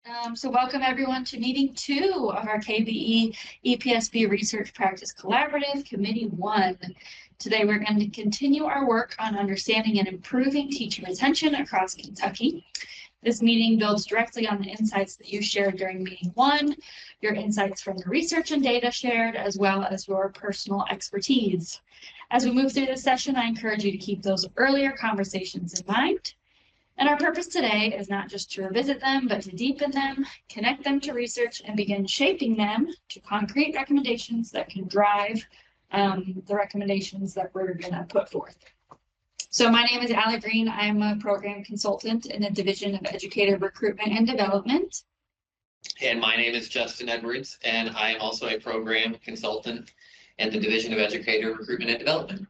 So welcome everyone to meeting 2 of our KBE EPSB Research Practice Collaborative Committee 1. Today we're going to continue our work on understanding and improving teacher retention across Kentucky. This meeting builds directly on the insights that you shared during meeting 1, your insights from the research and data shared, as well as your personal expertise. As we move through this session, I encourage you to keep those earlier conversations in mind. And our purpose today is not just to revisit them, but to deepen them, connect them to research, and begin shaping them to concrete recommendations that can drive the recommendations that we're going to put forth. So my name is Allie Green. I'm a program consultant in the Division of Educator Recruitment and Development. And my name is Justin Edwards, and I am also a program consultant in the Division of Educator Recruitment and Development.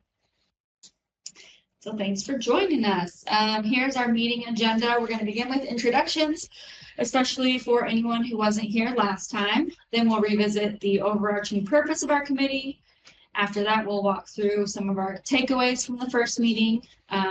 So thanks for joining us. Here's our meeting agenda. We're going to begin with introductions, especially for anyone who wasn't here last time. Then we'll revisit the overarching purpose of our committee. After that, we'll walk through some of our takeaways from the first meeting.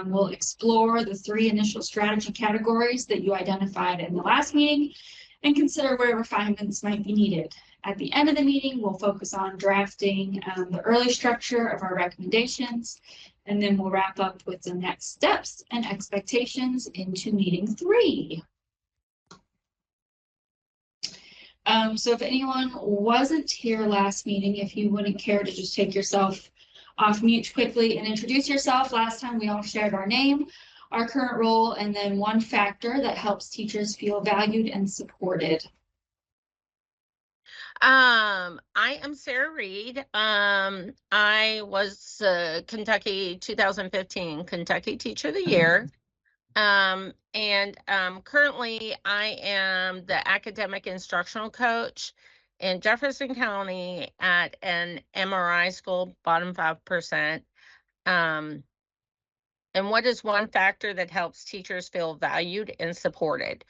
We'll explore the 3 initial strategy categories that you identified in the last meeting and consider where refinements might be needed. At the end of the meeting, we'll focus on drafting the early structure of our recommendations, and then we'll wrap up with the next steps and expectations into meeting 3. So if anyone wasn't here last meeting, if you wouldn't care to just take yourself off mute quickly and introduce yourself. Last time we all shared our name, our current role, and then one factor that helps teachers feel valued and supported. I am Sarah Reed. I was Kentucky 2015 Kentucky Teacher of the Year. Currently I am the academic instructional coach in Jefferson County at an MRI school, bottom 5%. And what is one factor that helps teachers feel valued and supported?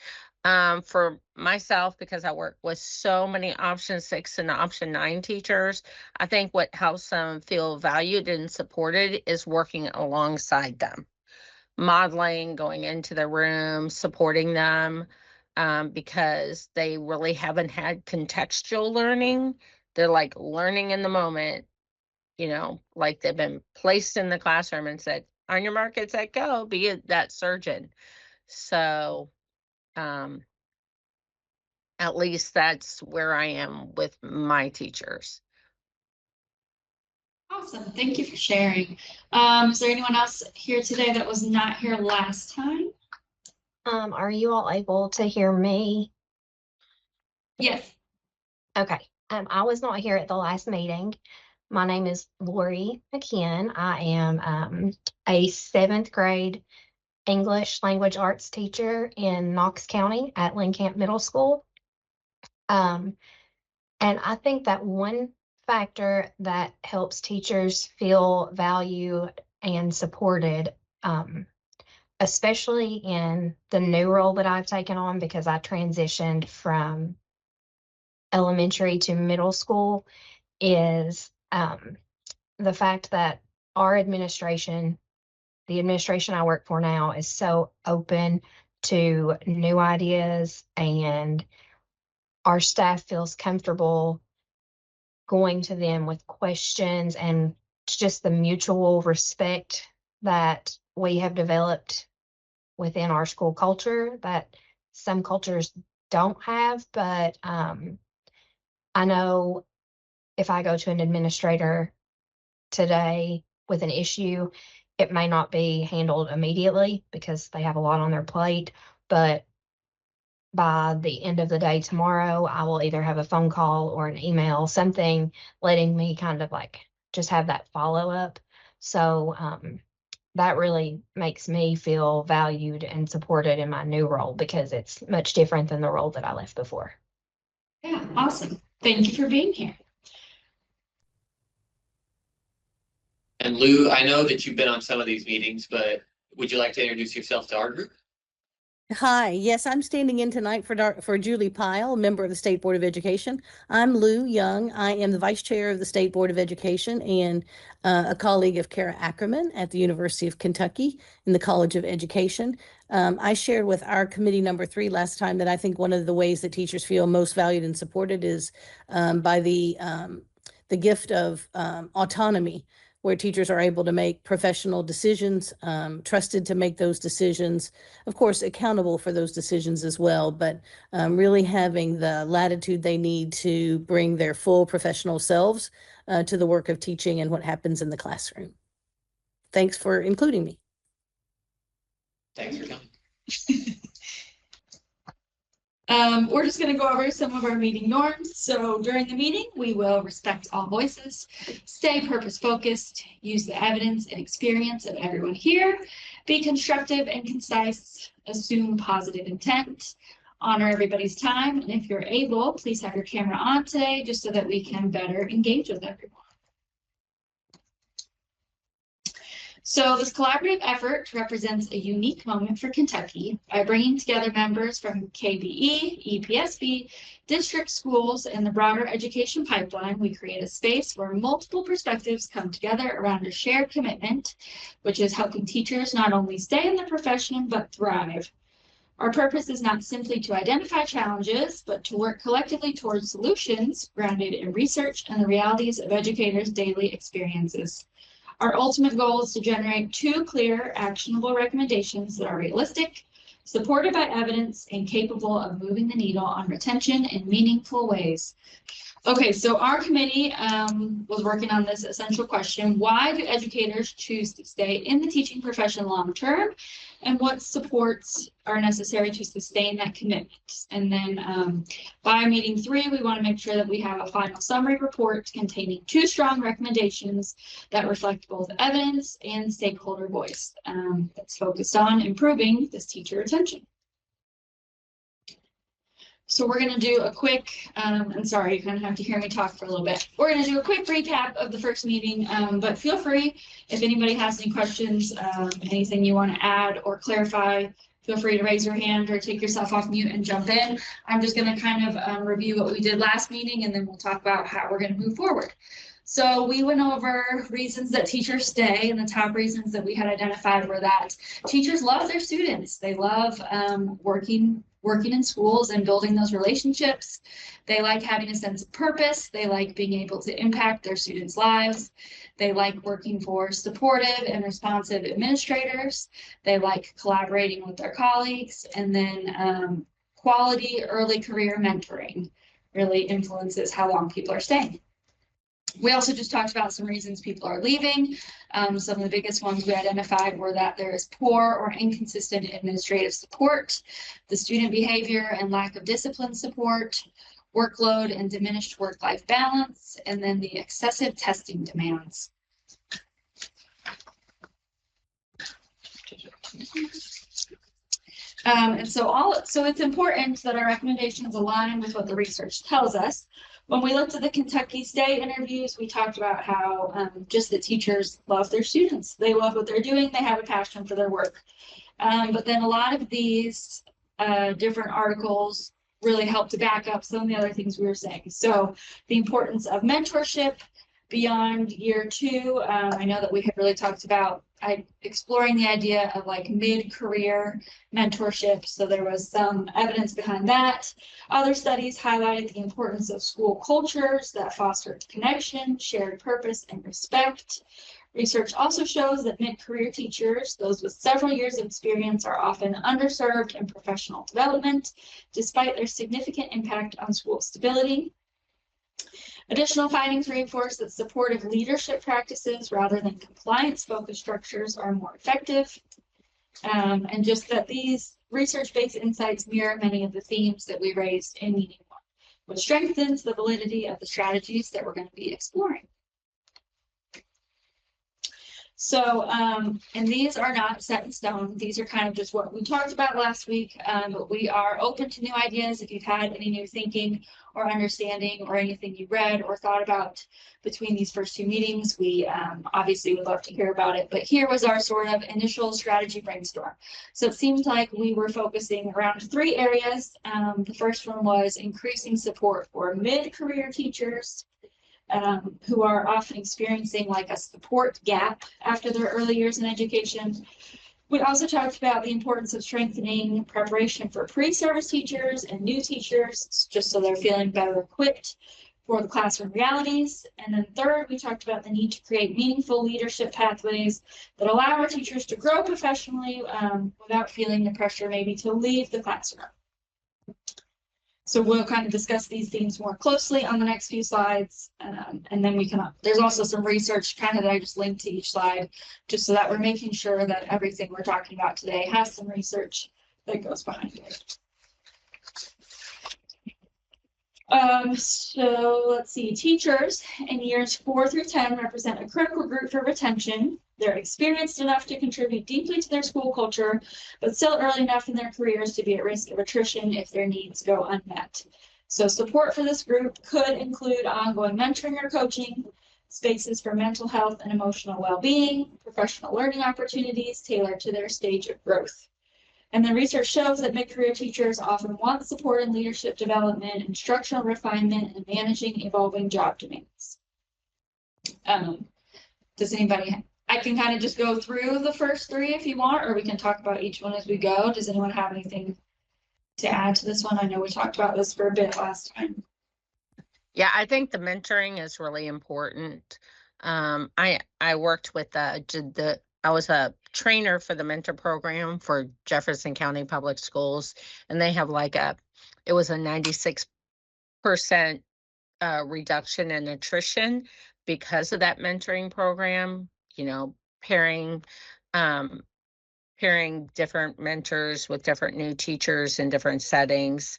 For myself, because I work with so many option 6 and option 9 teachers, I think what helps them feel valued and supported is working alongside them, modeling, going into the room, supporting them, because they really haven't had contextual learning. They're like learning in the moment, like they've been placed in the classroom and said, on your mark, get set, go, be that surgeon. So, at least that's where I am with my teachers. Awesome. Thank you for sharing. Is there anyone else here today that was not here last time? Are you all able to hear me? Yes. Okay. I was not here at the last meeting. My name is Lori McKeon. I am a 7th grade English language arts teacher in Knox County at Lincoln Middle School. And I think that one factor that helps teachers feel valued and supported, especially in the new role that I've taken on because I transitioned from elementary to middle school, is the fact that our administration, the administration I work for now, is so open to new ideas, and our staff feels comfortable going to them with questions, and just the mutual respect that we have developed within our school culture that some cultures don't have. But I know if I go to an administrator today with an issue, it may not be handled immediately because they have a lot on their plate, but by the end of the day tomorrow, I will either have a phone call or an email, something letting me kind of like just have that follow up. So that really makes me feel valued and supported in my new role because it's much different than the role that I left before. Yeah, awesome. Thank you for being here. And Lou, I know that you've been on some of these meetings, but would you like to introduce yourself to our group? Hi, yes, I'm standing in tonight for Julie Pyle, member of the State Board of Education. I'm Lou Young. I am the Vice Chair of the State Board of Education and a colleague of Kara Ackerman at the University of Kentucky in the College of Education. I shared with our committee number 3 last time that I think one of the ways that teachers feel most valued and supported is by the gift of autonomy, where teachers are able to make professional decisions, trusted to make those decisions, of course, accountable for those decisions as well, but really having the latitude they need to bring their full professional selves to the work of teaching and what happens in the classroom. Thanks for including me. Thanks for coming. We're just going to go over some of our meeting norms. So during the meeting, we will respect all voices, stay purpose-focused, use the evidence and experience of everyone here, be constructive and concise, assume positive intent, honor everybody's time, and if you're able, please have your camera on today just so that we can better engage with everyone. So this collaborative effort represents a unique moment for Kentucky by bringing together members from KBE, EPSB, district schools, and the broader education pipeline. We create a space where multiple perspectives come together around a shared commitment, which is helping teachers not only stay in the profession, but thrive. Our purpose is not simply to identify challenges, but to work collectively towards solutions grounded in research and the realities of educators' daily experiences. Our ultimate goal is to generate 2 clear, actionable recommendations that are realistic, supported by evidence, and capable of moving the needle on retention in meaningful ways. Okay, so our committee was working on this essential question: why do educators choose to stay in the teaching profession long term, and what supports are necessary to sustain that commitment? And then by meeting 3, we want to make sure that we have a final summary report containing 2 strong recommendations that reflect both evidence and stakeholder voice that's focused on improving this teacher retention. So we're going to do a quick, I'm sorry, you kind of have to hear me talk for a little bit. We're going to do a quick recap of the first meeting, but feel free, if anybody has any questions, anything you want to add or clarify, feel free to raise your hand or take yourself off mute and jump in. I'm just going to kind of review what we did last meeting, and then we'll talk about how we're going to move forward. So we went over reasons that teachers stay, and the top reasons that we had identified were that teachers love their students. They love working in schools and building those relationships. They like having a sense of purpose. They like being able to impact their students' lives. They like working for supportive and responsive administrators. They like collaborating with their colleagues. And then quality early career mentoring really influences how long people are staying. We also just talked about some reasons people are leaving. Some of the biggest ones we identified were that there is poor or inconsistent administrative support, the student behavior and lack of discipline support, workload and diminished work-life balance, and then the excessive testing demands. And so it's important that our recommendations align with what the research tells us. When we looked at the Kentucky State interviews, we talked about how just the teachers love their students. They love what they're doing. They have a passion for their work. But then a lot of these different articles really help to back up some of the other things we were saying. So the importance of mentorship beyond year 2. I know that we had really talked about exploring the idea of like mid-career mentorship. So there was some evidence behind that. Other studies highlighted the importance of school cultures that foster connection, shared purpose, and respect. Research also shows that mid-career teachers, those with several years of experience, are often underserved in professional development, despite their significant impact on school stability. Additional findings reinforce that supportive leadership practices rather than compliance-focused structures are more effective. And just that these research-based insights mirror many of the themes that we raised in meeting 1, which strengthens the validity of the strategies that we're going to be exploring. So, and these are not set in stone. These are kind of just what we talked about last week. But we are open to new ideas. If you've had any new thinking or understanding or anything you read or thought about between these first two meetings, we obviously would love to hear about it. But here was our sort of initial strategy brainstorm. So it seems like we were focusing around three areas. The first one was increasing support for mid-career teachers, who are often experiencing like a support gap after their early years in education. We also talked about the importance of strengthening preparation for pre-service teachers and new teachers, just so they're feeling better equipped for the classroom realities. And then third, we talked about the need to create meaningful leadership pathways that allow our teachers to grow professionally without feeling the pressure maybe to leave the classroom. So we'll kind of discuss these themes more closely on the next few slides. And then we can, there's also some research kind of that I just linked to each slide, just so that we're making sure that everything we're talking about today has some research that goes behind it. So let's see, teachers in years 4 through 10 represent a critical group for retention. They're experienced enough to contribute deeply to their school culture, but still early enough in their careers to be at risk of attrition if their needs go unmet. So support for this group could include ongoing mentoring or coaching, spaces for mental health and emotional well-being, professional learning opportunities tailored to their stage of growth. And the research shows that mid-career teachers often want support in leadership development, instructional refinement, and managing evolving job demands. Does anybody, I can kind of just go through the first three if you want, or we can talk about each one as we go. Does anyone have anything to add to this one? I know we talked about this for a bit last time. Yeah, I think the mentoring is really important. I worked with I was a trainer for the mentor program for Jefferson County Public Schools, and they have it was a 96% reduction in attrition because of that mentoring program, pairing different mentors with different new teachers in different settings,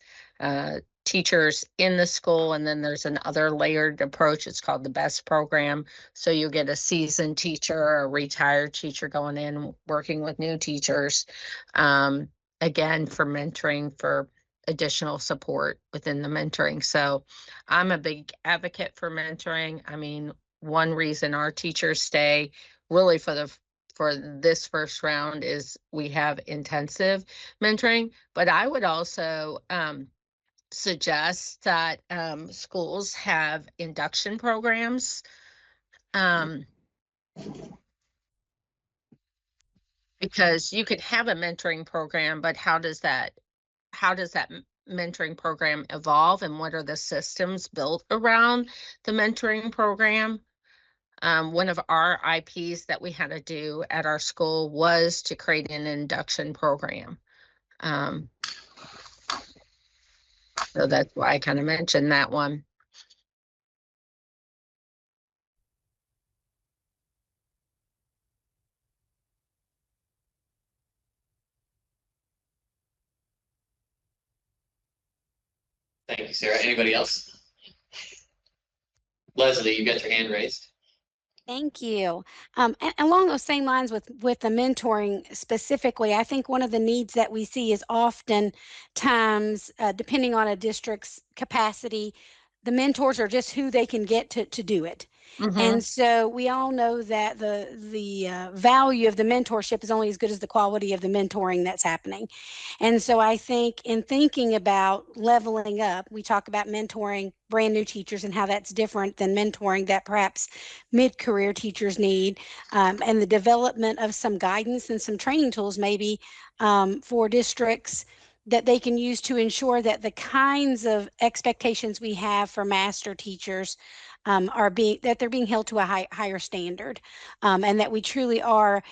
teachers in the school, and then there's another layered approach. It's called the BEST program. So you get a seasoned teacher or a retired teacher going in, working with new teachers, again, for mentoring, for additional support within the mentoring. So I'm a big advocate for mentoring. I mean, one reason our teachers stay really for this first round is we have intensive mentoring, but I would also suggest that schools have induction programs, because you could have a mentoring program, but how does that mentoring program evolve, and what are the systems built around the mentoring program? One of our IPs that we had to do at our school was to create an induction program. So that's why I kind of mentioned that one. Thank you, Sarah. Anybody else? Leslie, you got your hand raised. Thank you. And along those same lines with the mentoring specifically, I think one of the needs that we see is often times, depending on a district's capacity, the mentors are just who they can get to do it. Mm-hmm. And so we all know that the value of the mentorship is only as good as the quality of the mentoring that's happening. And so I think in thinking about leveling up, we talk about mentoring brand new teachers and how that's different than mentoring that perhaps mid-career teachers need, and the development of some guidance and some training tools maybe for districts that they can use to ensure that the kinds of expectations we have for master teachers they're being held to a higher standard, and that we truly are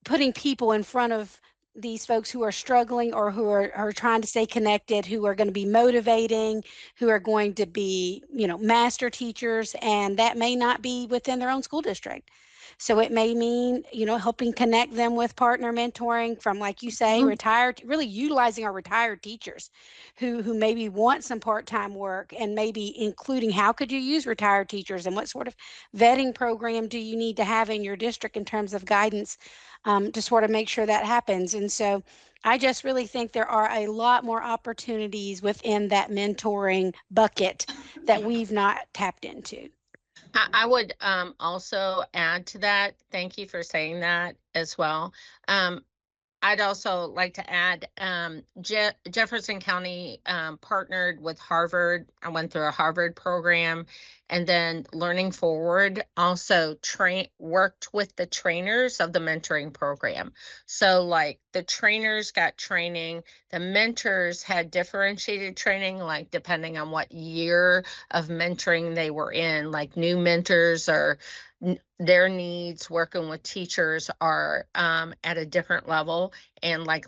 putting people in front of these folks who are struggling or who are trying to stay connected, who are going to be motivating, who are going to be, master teachers, and that may not be within their own school district. So it may mean, helping connect them with partner mentoring from, like you say, Mhm. retired, really utilizing our retired teachers who maybe want some part-time work, and maybe including how could you use retired teachers and what sort of vetting program do you need to have in your district in terms of guidance, to sort of make sure that happens. And so I just really think there are a lot more opportunities within that mentoring bucket that we've not tapped into. I would also add to that. Thank you for saying that as well. I'd also like to add, Jefferson County partnered with Harvard. I went through a Harvard program, and then Learning Forward also worked with the trainers of the mentoring program. So like the trainers got training, the mentors had differentiated training, like depending on what year of mentoring they were in, like new mentors or their needs working with teachers are at a different level. And like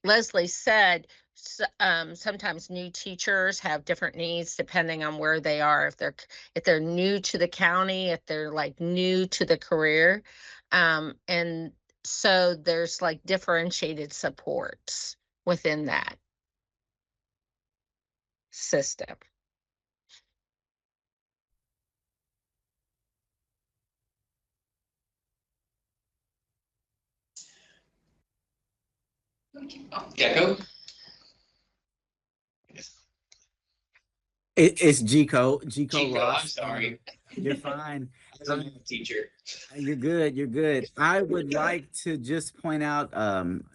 Leslie said, sometimes new teachers have different needs depending on where they are. If they're new to the county, if they're like new to the career, and so there's like differentiated supports within that system. Gecko? It's G-Code, Chico, Ross. I'm sorry. You're fine. I'm a teacher. You're good. You're good. I would like to just point out,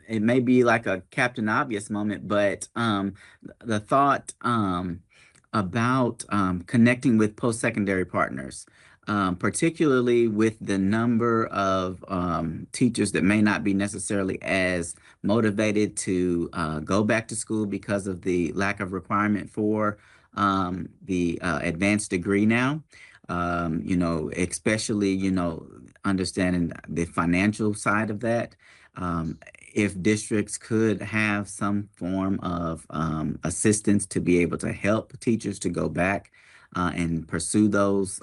it may be like a Captain Obvious moment, but the thought about connecting with post-secondary partners, particularly with the number of teachers that may not be necessarily as motivated to go back to school because of the lack of requirement for the advanced degree now. Especially, understanding the financial side of that. If districts could have some form of assistance to be able to help teachers to go back and pursue those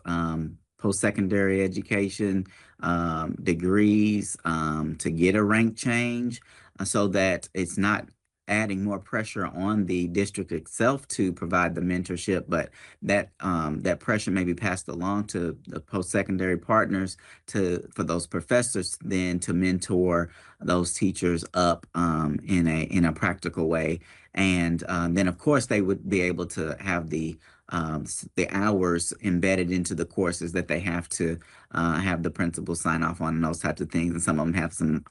post-secondary education degrees, to get a rank change, so that it's not adding more pressure on the district itself to provide the mentorship, but that pressure may be passed along to the post-secondary partners for those professors then to mentor those teachers up in a practical way. And then of course they would be able to have the hours embedded into the courses that they have to have the principal sign off on, and those types of things. And some of them have some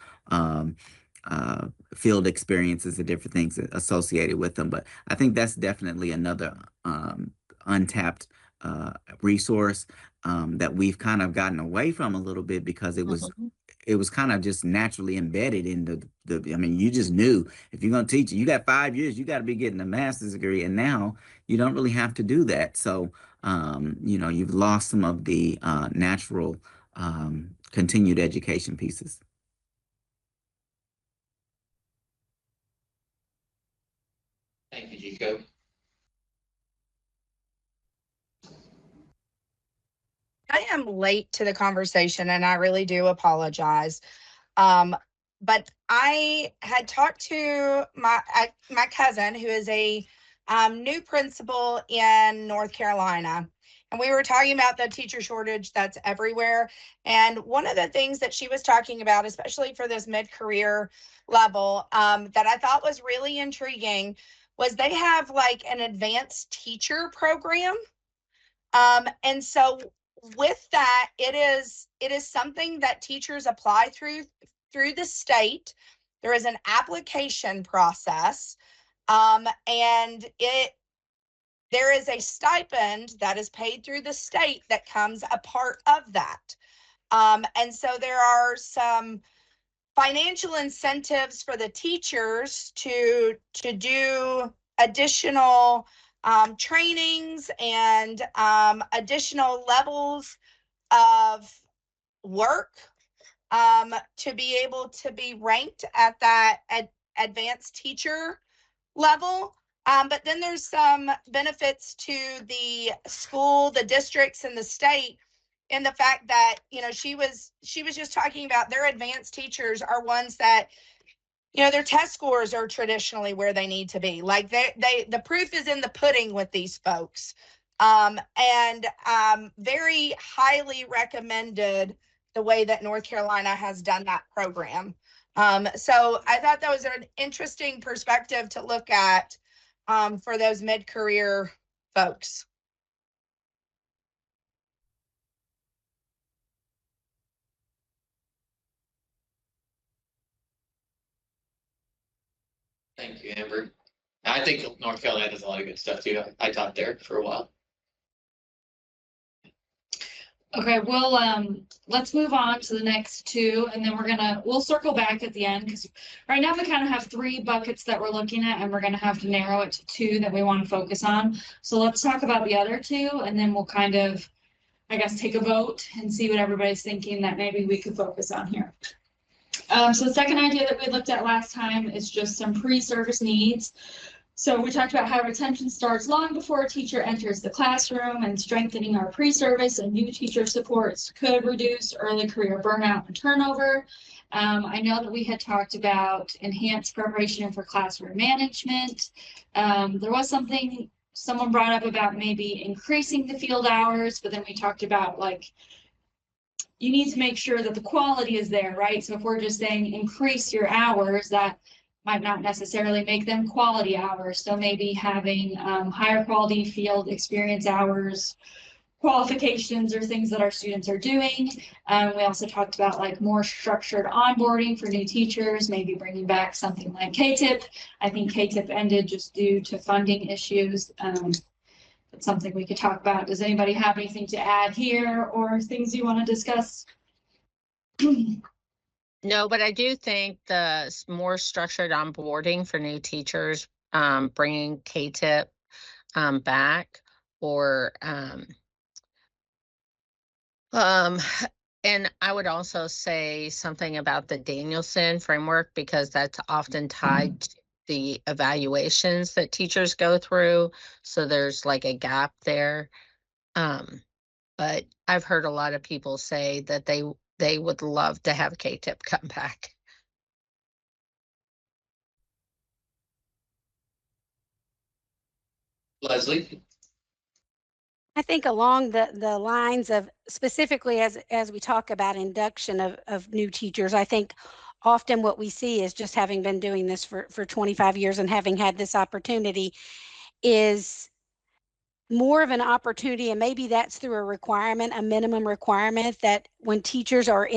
field experiences and different things associated with them. But I think that's definitely another untapped resource that we've kind of gotten away from a little bit, because it was kind of just naturally embedded in I mean, you just knew if you're going to teach, you got 5 years, you got to be getting a master's degree. And now you don't really have to do that. So, you've lost some of the natural continued education pieces. Thank you, Chico. I am late to the conversation and I really do apologize. But I had talked to my cousin, who is a new principal in North Carolina. And we were talking about the teacher shortage that's everywhere. And one of the things that she was talking about, especially for this mid-career level, that I thought was really intriguing, was they have like an advanced teacher program. And so with that, it is something that teachers apply through the state. There is an application process, and there is a stipend that is paid through the state that comes a part of that. And so there are some financial incentives for the teachers to do additional trainings and additional levels of work, to be able to be ranked at that advanced teacher level. But then there's some benefits to the school, the districts, and the state in the fact that, you know, she was just talking about their advanced teachers are ones that, you know, their test scores are traditionally where they need to be. Like the proof is in the pudding with these folks. And very highly recommended the way that North Carolina has done that program. So I thought that was an interesting perspective to look at for those mid-career folks. Thank you, Amber. I think North Carolina does a lot of good stuff too. I taught there for a while. Okay, let's move on to the next two, and then we'll circle back at the end, because right now we kind of have 3 buckets that we're looking at, and we're gonna have to narrow it to 2 that we want to focus on. So let's talk about the other 2, and then we'll kind of, I guess, take a vote and see what everybody's thinking that maybe we could focus on here. So the second idea that we looked at last time is just some pre-service needs. So we talked about how retention starts long before a teacher enters the classroom, and strengthening our pre-service and new teacher supports could reduce early career burnout and turnover. I know that we had talked about enhanced preparation for classroom management. There was something someone brought up about maybe increasing the field hours, but then we talked about, like, you need to make sure that the quality is there, right? So if we're just saying increase your hours, that might not necessarily make them quality hours. So maybe having higher quality field experience hours, qualifications, or things that our students are doing. We also talked about, like, more structured onboarding for new teachers, maybe bringing back something like KTIP. I think KTIP ended just due to funding issues. That's something we could talk about. Does anybody have anything to add here, or things you want to discuss? No, but I do think the more structured onboarding for new teachers, bringing KTIP back, or and I would also say something about the Danielson framework, because that's often tied to the evaluations that teachers go through. So there's like a gap there. But I've heard a lot of people say that they would love to have KTIP come back. Leslie? I think along the lines of, specifically as we talk about induction of new teachers, I think often what we see is, just having been doing this for 25 years and having had this opportunity, is more of an opportunity, and maybe that's through a requirement, a minimum requirement, that when teachers are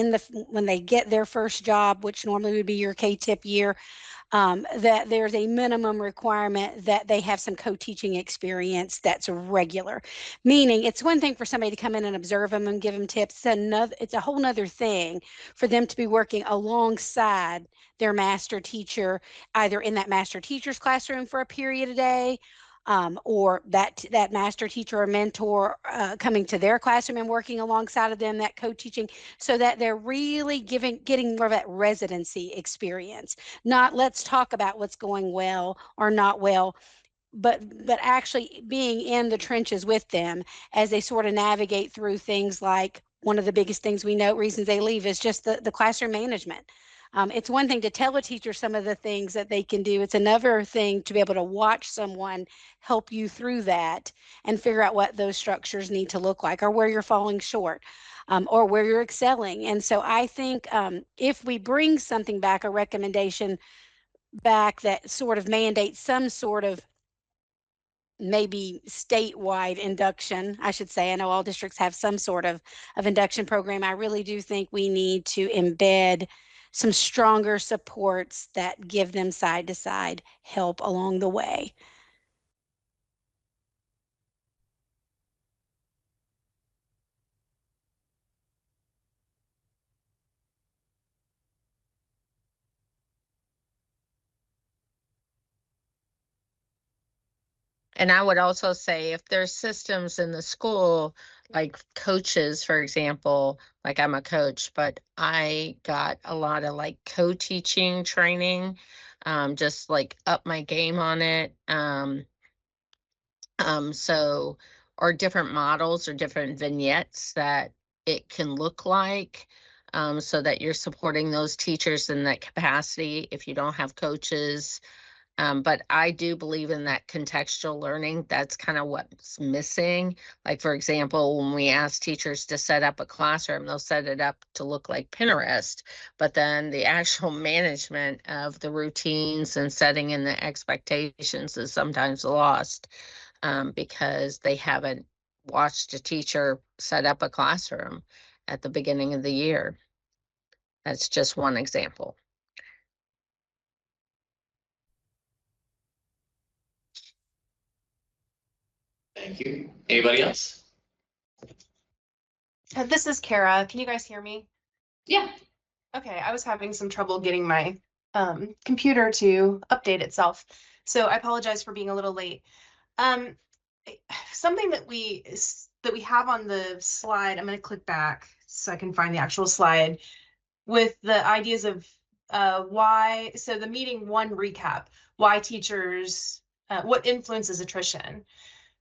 when they get their first job, which normally would be your KTIP year, that there's a minimum requirement that they have some co-teaching experience that's regular. Meaning, it's one thing for somebody to come in and observe them and give them tips. It's a whole nother thing for them to be working alongside their master teacher, either in that master teacher's classroom for a period a day, or that master teacher or mentor coming to their classroom and working alongside of them, that co-teaching, so that they're really getting more of that residency experience. Not let's talk about what's going well or not well, but actually being in the trenches with them as they sort of navigate through things. Like, one of the biggest things we know, reasons they leave, is just the classroom management. It's one thing to tell a teacher some of the things that they can do. It's another thing to be able to watch someone help you through that and figure out what those structures need to look like, or where you're falling short, or where you're excelling. And so I think if we bring something back, a recommendation back that sort of mandates some sort of maybe statewide induction, I should say. I know all districts have some sort of induction program. I really do think we need to embed some stronger supports that give them side to side help along the way. And I would also say, if there's systems in the school, like coaches, for example, like I'm a coach, but I got a lot of like co-teaching training, just like up my game on it. So, or different models or different vignettes that it can look like, so that you're supporting those teachers in that capacity if you don't have coaches. But I do believe in that contextual learning. That's kind of what's missing. Like, for example, when we ask teachers to set up a classroom, they'll set it up to look like Pinterest. But then the actual management of the routines and setting in the expectations is sometimes lost, because they haven't watched a teacher set up a classroom at the beginning of the year. That's just one example. Thank you. Anybody else? This is Kara. Can you guys hear me? Yeah. Okay, I was having some trouble getting my computer to update itself, so I apologize for being a little late. Something that we have on the slide, I'm going to click back so I can find the actual slide with the ideas of why. So the meeting one recap, why teachers, what influences attrition.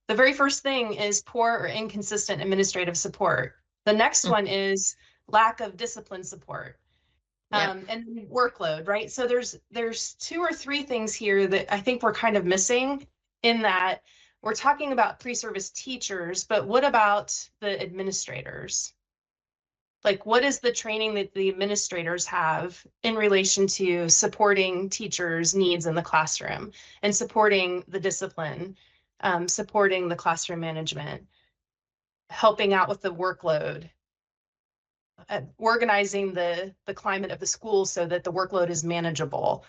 The very first thing is poor or inconsistent administrative support. The next one is lack of discipline support. And workload, right? So there's 2 or 3 things here that I think we're kind of missing, in that we're talking about pre-service teachers, but what about the administrators? Like, what is the training that the administrators have in relation to supporting teachers' needs in the classroom and supporting the discipline, supporting the classroom management, helping out with the workload, organizing the climate of the school so that the workload is manageable.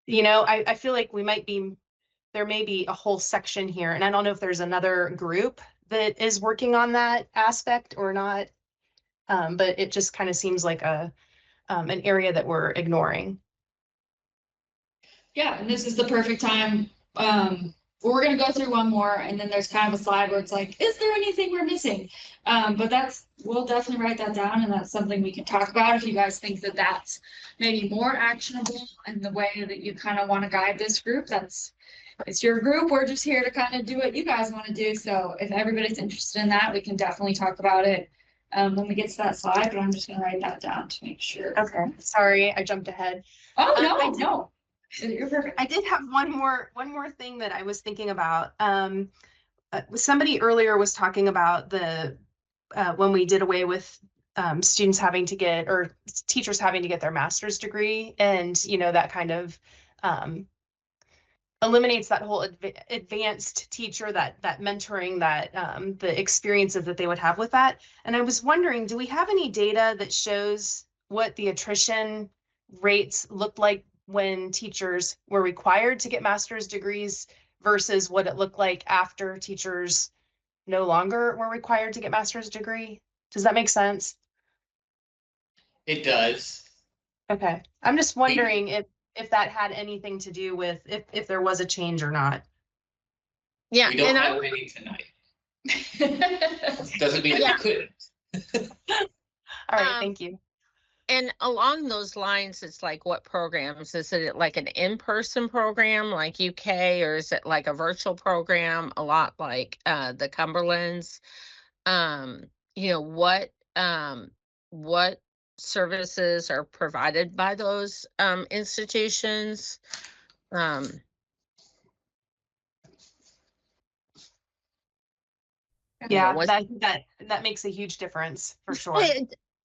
You know, I feel like there may be a whole section here, and I don't know if there's another group that is working on that aspect or not, but it just kind of seems like an area that we're ignoring. Yeah, and this is the perfect time. We're gonna go through one more, and then there's kind of a slide where it's like, is there anything we're missing? But we'll definitely write that down, and that's something we can talk about if you guys think that that's maybe more actionable in the way that you kind of want to guide this group. It's your group. We're just here to kind of do what you guys want to do. So if everybody's interested in that, we can definitely talk about it when we get to that slide. But I'm just gonna write that down to make sure. Okay, sorry, I jumped ahead. Oh no. You're perfect. I did have one more thing that I was thinking about. Somebody earlier was talking about the when we did away with students having to get, or teachers having to get their master's degree, and you know, that kind of eliminates that whole advanced teacher, that mentoring, that the experiences that they would have with that. And I was wondering, do we have any data that shows what the attrition rates looked like when teachers were required to get master's degrees versus what it looked like after teachers no longer were required to get master's degree? Does that make sense? It does. Okay, I'm just wondering if that had anything to do with if there was a change or not. Yeah, We don't and have any tonight. Doesn't mean that we couldn't. All right, thank you. And along those lines, it's like, what programs? Is it like an in-person program like UK, or is it like a virtual program, a lot like the Cumberlands? You know, what services are provided by those institutions? Yeah, what- that makes a huge difference for sure.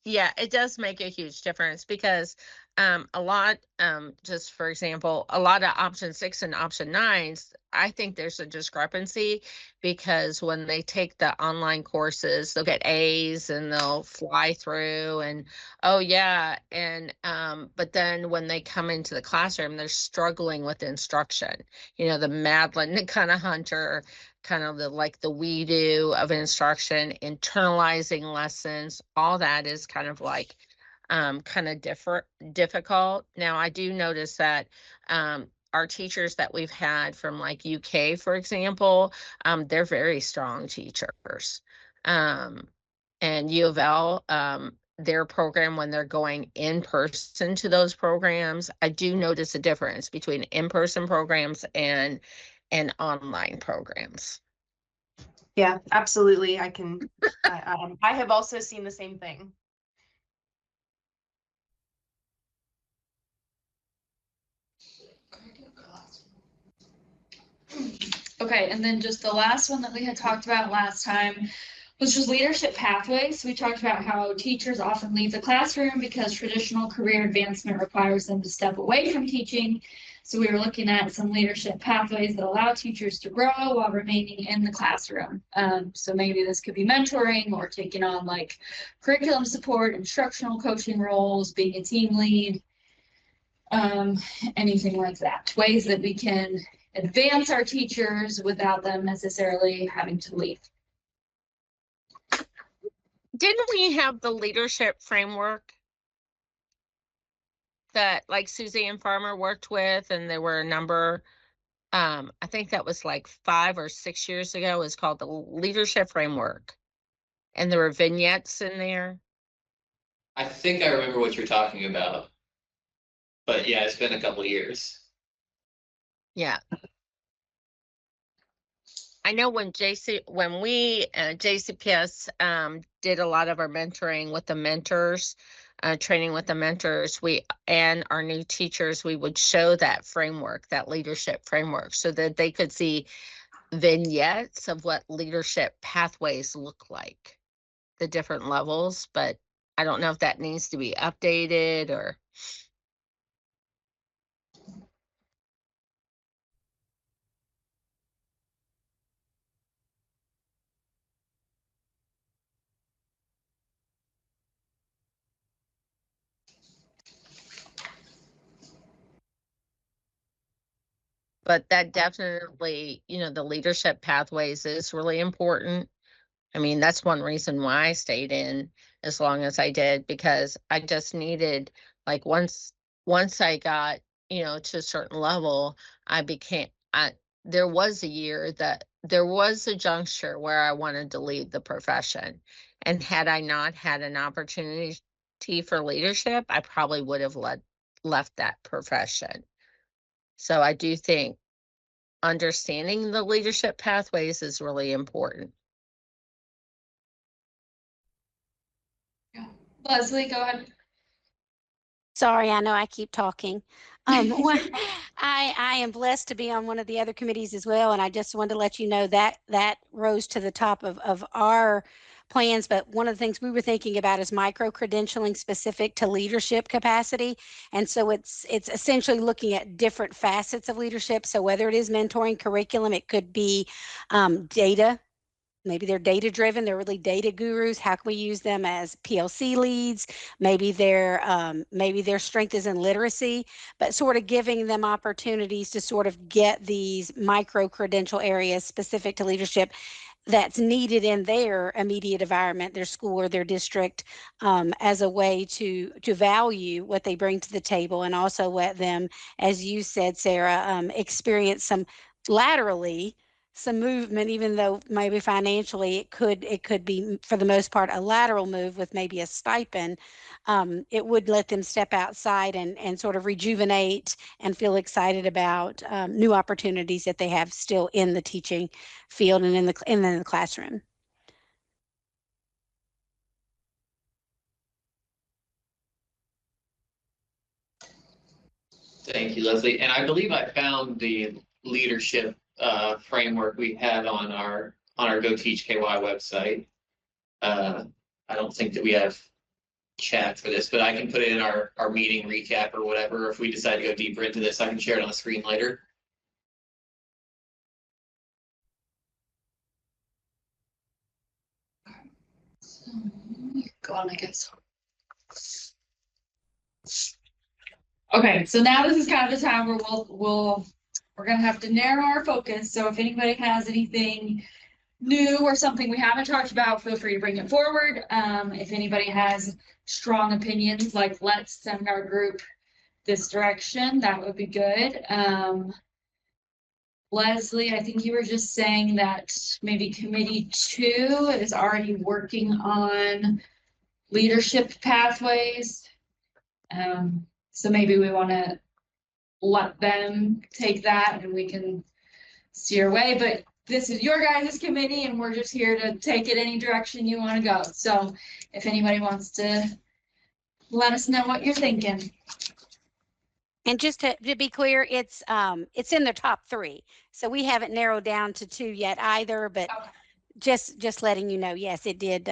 Yeah, it does make a huge difference, because a lot, just for example, a lot of option 6 and option 9s, I think there's a discrepancy, because when they take the online courses, they'll get A's and they'll fly through, and oh yeah, and but then when they come into the classroom, they're struggling with instruction. You know, the Madeline kind of Hunter, kind of the we do of instruction, internalizing lessons, all that is kind of like kind of difficult. Now, I do notice that our teachers that we've had from like UK, for example, they're very strong teachers. And U of L, their program, when they're going in person to those programs, I do notice a difference between in-person programs and online programs. Yeah, absolutely. I can, I have also seen the same thing. Okay, and then just the last one that we had talked about last time was just leadership pathways. We talked about how teachers often leave the classroom because traditional career advancement requires them to step away from teaching. So we were looking at some leadership pathways that allow teachers to grow while remaining in the classroom. So maybe this could be mentoring or taking on like curriculum support, instructional coaching roles, being a team lead, anything like that. Ways that we can advance our teachers without them necessarily having to leave. Didn't we have the leadership framework that like Suzanne Farmer worked with, and there were a number, I think that was like 5 or 6 years ago, is called the leadership framework. And there were vignettes in there. I think I remember what you're talking about. But yeah, it's been a couple of years. Yeah. I know when JCPS did a lot of our mentoring with the mentors, training with the mentors, and our new teachers, we would show that framework, that leadership framework, so that they could see vignettes of what leadership pathways look like, the different levels. But I don't know if that needs to be updated or. But that definitely, the leadership pathways is really important. I mean, that's one reason why I stayed in as long as I did, because I just needed, like, once I got, to a certain level, there was a juncture where I wanted to leave the profession. And had I not had an opportunity for leadership, I probably would have left that profession. So I do think understanding the leadership pathways is really important. Leslie, go ahead. Sorry, I know I keep talking. I am blessed to be on one of the other committees as well, and I just wanted to let you know that that rose to the top of our plans. But one of the things we were thinking about is micro-credentialing specific to leadership capacity. And so it's essentially looking at different facets of leadership. So whether it is mentoring, curriculum, it could be data. Maybe they're data driven, they're really data gurus. How can we use them as PLC leads? Maybe their strength is in literacy, but sort of giving them opportunities to sort of get these micro credential areas specific to leadership that's needed in their immediate environment, their school or their district, as a way to value what they bring to the table, and also let them, as you said, Sarah, experience some laterally some movement, even though maybe financially it could be for the most part a lateral move with maybe a stipend. It would let them step outside and sort of rejuvenate and feel excited about new opportunities that they have still in the teaching field and in the classroom. Thank you, Leslie. And I believe I found the leadership framework we have on our Go Teach KY website. I don't think that we have chat for this, but I can put it in our meeting recap or whatever. If we decide to go deeper into this, I can share it on the screen later. Go on, I guess. Okay, so now this is kind of the time where we're gonna have to narrow our focus. So if anybody has anything new or something we haven't talked about, feel free to bring it forward. If anybody has strong opinions, like let's send our group this direction, that would be good. Leslie, I think you were just saying that maybe committee 2 is already working on leadership pathways. So maybe we want to let them take that and we can steer away. But this is your guys' committee and we're just here to take it any direction you want to go. So if anybody wants to let us know what you're thinking. And just to be clear, it's in the top 3. So we haven't narrowed down to 2 yet either, but Okay. just letting you know, yes, it did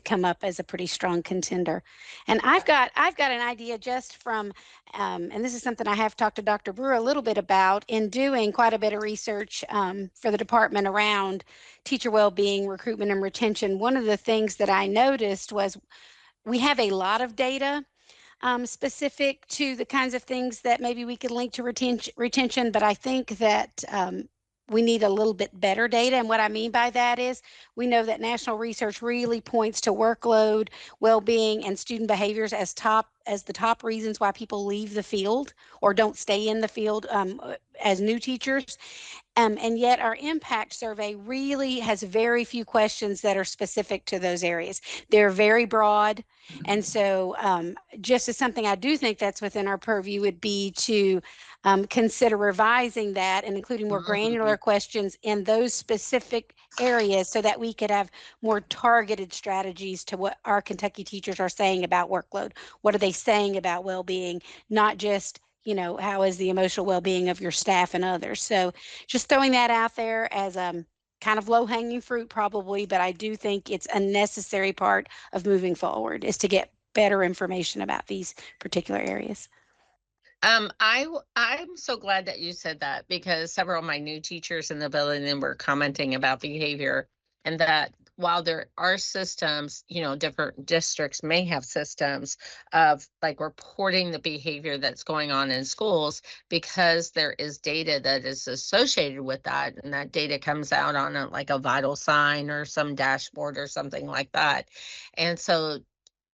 come up as a pretty strong contender. And I've got an idea just from and this is something I have talked to Dr. Brewer a little bit about in doing quite a bit of research for the department around teacher well-being, recruitment, and retention. One of the things that I noticed was we have a lot of data specific to the kinds of things that maybe we could link to retention, but I think that we need a little bit better data. And what I mean by that is we know that national research really points to workload, well-being, and student behaviors as the top reasons why people leave the field or don't stay in the field as new teachers. And yet our impact survey really has very few questions that are specific to those areas. They're very broad. And so just as something I do think that's within our purview would be to consider revising that and including more granular questions in those specific areas so that we could have more targeted strategies to what our Kentucky teachers are saying about workload. What are they saying about well-being, not just how is the emotional well-being of your staff and others. So just throwing that out there as kind of low-hanging fruit probably, but I do think it's a necessary part of moving forward is to get better information about these particular areas. I'm so glad that you said that because several of my new teachers in the building were commenting about behavior and that while there are systems, different districts may have systems of like reporting the behavior that's going on in schools because there is data that is associated with that. And that data comes out on a vital sign or some dashboard or something like that. And so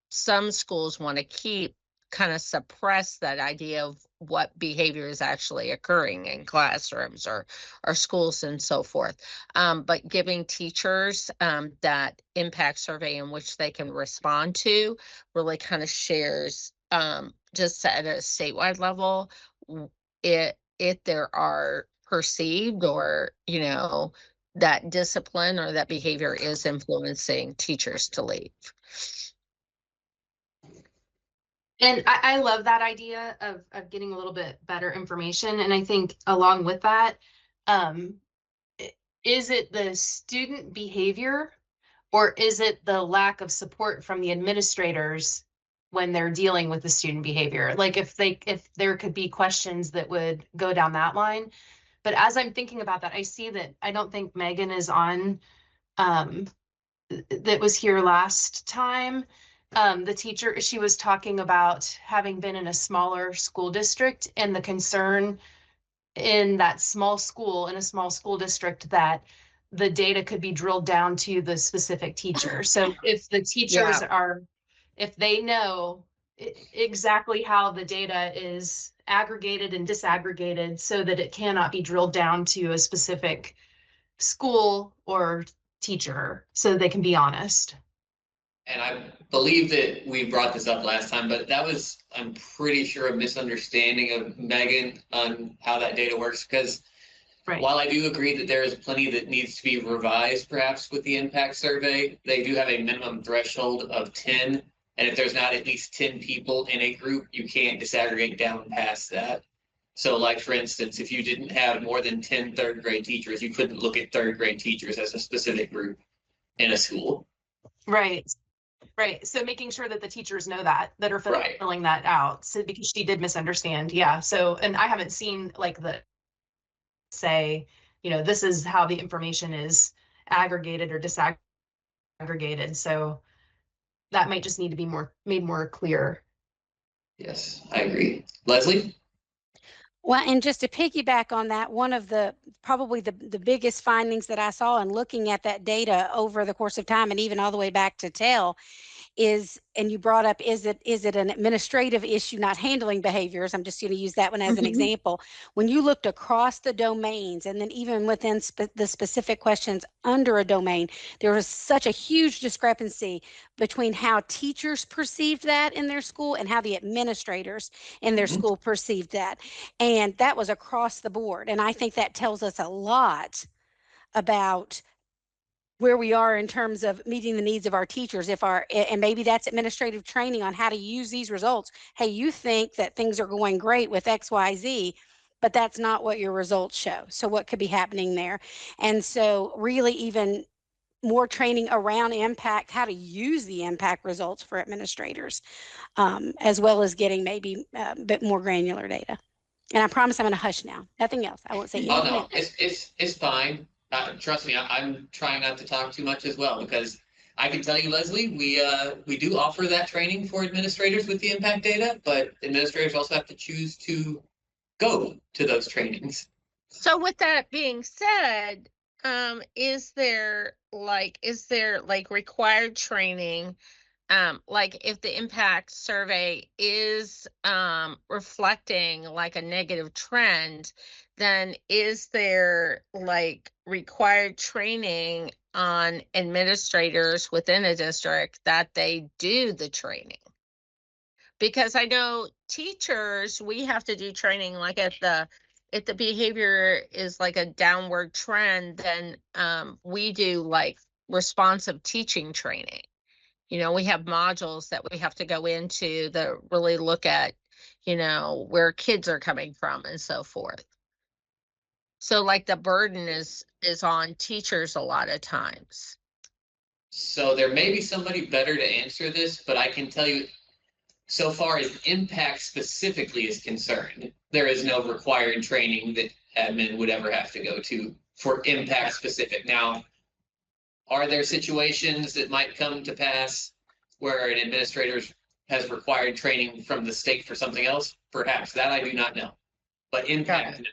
some schools want to kind of suppress that idea of what behavior is actually occurring in classrooms or schools and so forth. But giving teachers that impact survey in which they can respond to really kind of shares just at a statewide level, if there are perceived or, that discipline or that behavior is influencing teachers to leave. And I love that idea of getting a little bit better information. And I think along with that, is it the student behavior or is it the lack of support from the administrators when they're dealing with the student behavior? Like if there could be questions that would go down that line. But as I'm thinking about that, I see that I don't think Megan is on, that was here last time. The teacher, she was talking about having been in a smaller school district and the concern in that small school, in a small school district, that the data could be drilled down to the specific teacher. So if the teachers if they know exactly how the data is aggregated and disaggregated so that it cannot be drilled down to a specific school or teacher so they can be honest. And I believe that we brought this up last time, but that was, I'm pretty sure, a misunderstanding of Megan on how that data works. Because while I do agree that there is plenty that needs to be revised, perhaps with the impact survey, they do have a minimum threshold of 10. And if there's not at least 10 people in a group, you can't disaggregate down past that. So like, for instance, if you didn't have more than 10 third grade teachers, you couldn't look at third grade teachers as a specific group in a school. Right. So making sure that the teachers know that are filling that out. So because she did misunderstand. Yeah. So, and I haven't seen like say, this is how the information is aggregated or disaggregated. So that might just need to be made more clear. Yes, I agree. Leslie? Well, and just to piggyback on that, one of probably the biggest findings that I saw in looking at that data over the course of time and even all the way back to TEL is, and you brought up, is it an administrative issue not handling behaviors? I'm just going to use that one as an example. When you looked across the domains and then even within the specific questions under a domain, there was such a huge discrepancy between how teachers perceived that in their school and how the administrators in their school perceived that. And that was across the board. And I think that tells us a lot about where we are in terms of meeting the needs of our teachers. And maybe that's administrative training on how to use these results. Hey, you think that things are going great with XYZ, but that's not what your results show. So what could be happening there? And so really even more training around impact, how to use the impact results for administrators, as well as getting maybe a bit more granular data. And I promise I'm going to hush now. Nothing else. I won't say Oh, anything no, else. it's fine. Trust me, I'm trying not to talk too much as well, because I can tell you, Leslie, we do offer that training for administrators with the impact data, but administrators also have to choose to go to those trainings. So with that being said, is there like required training? Like if the impact survey is reflecting like a negative trend, then is there like required training on administrators within a district that they do the training? Because I know teachers, we have to do training like if the behavior is like a downward trend, then we do like responsive teaching training. You know, we have modules that we have to go into that really look at, you know, where kids are coming from and so forth. So like the burden is on teachers a lot of times. So there may be somebody better to answer this, but I can tell you, so far as impact specifically is concerned, there is no required training that admin would ever have to go to for impact specific. Now, are there situations that might come to pass where an administrator has required training from the state for something else? Perhaps, that I do not know. But impact, no.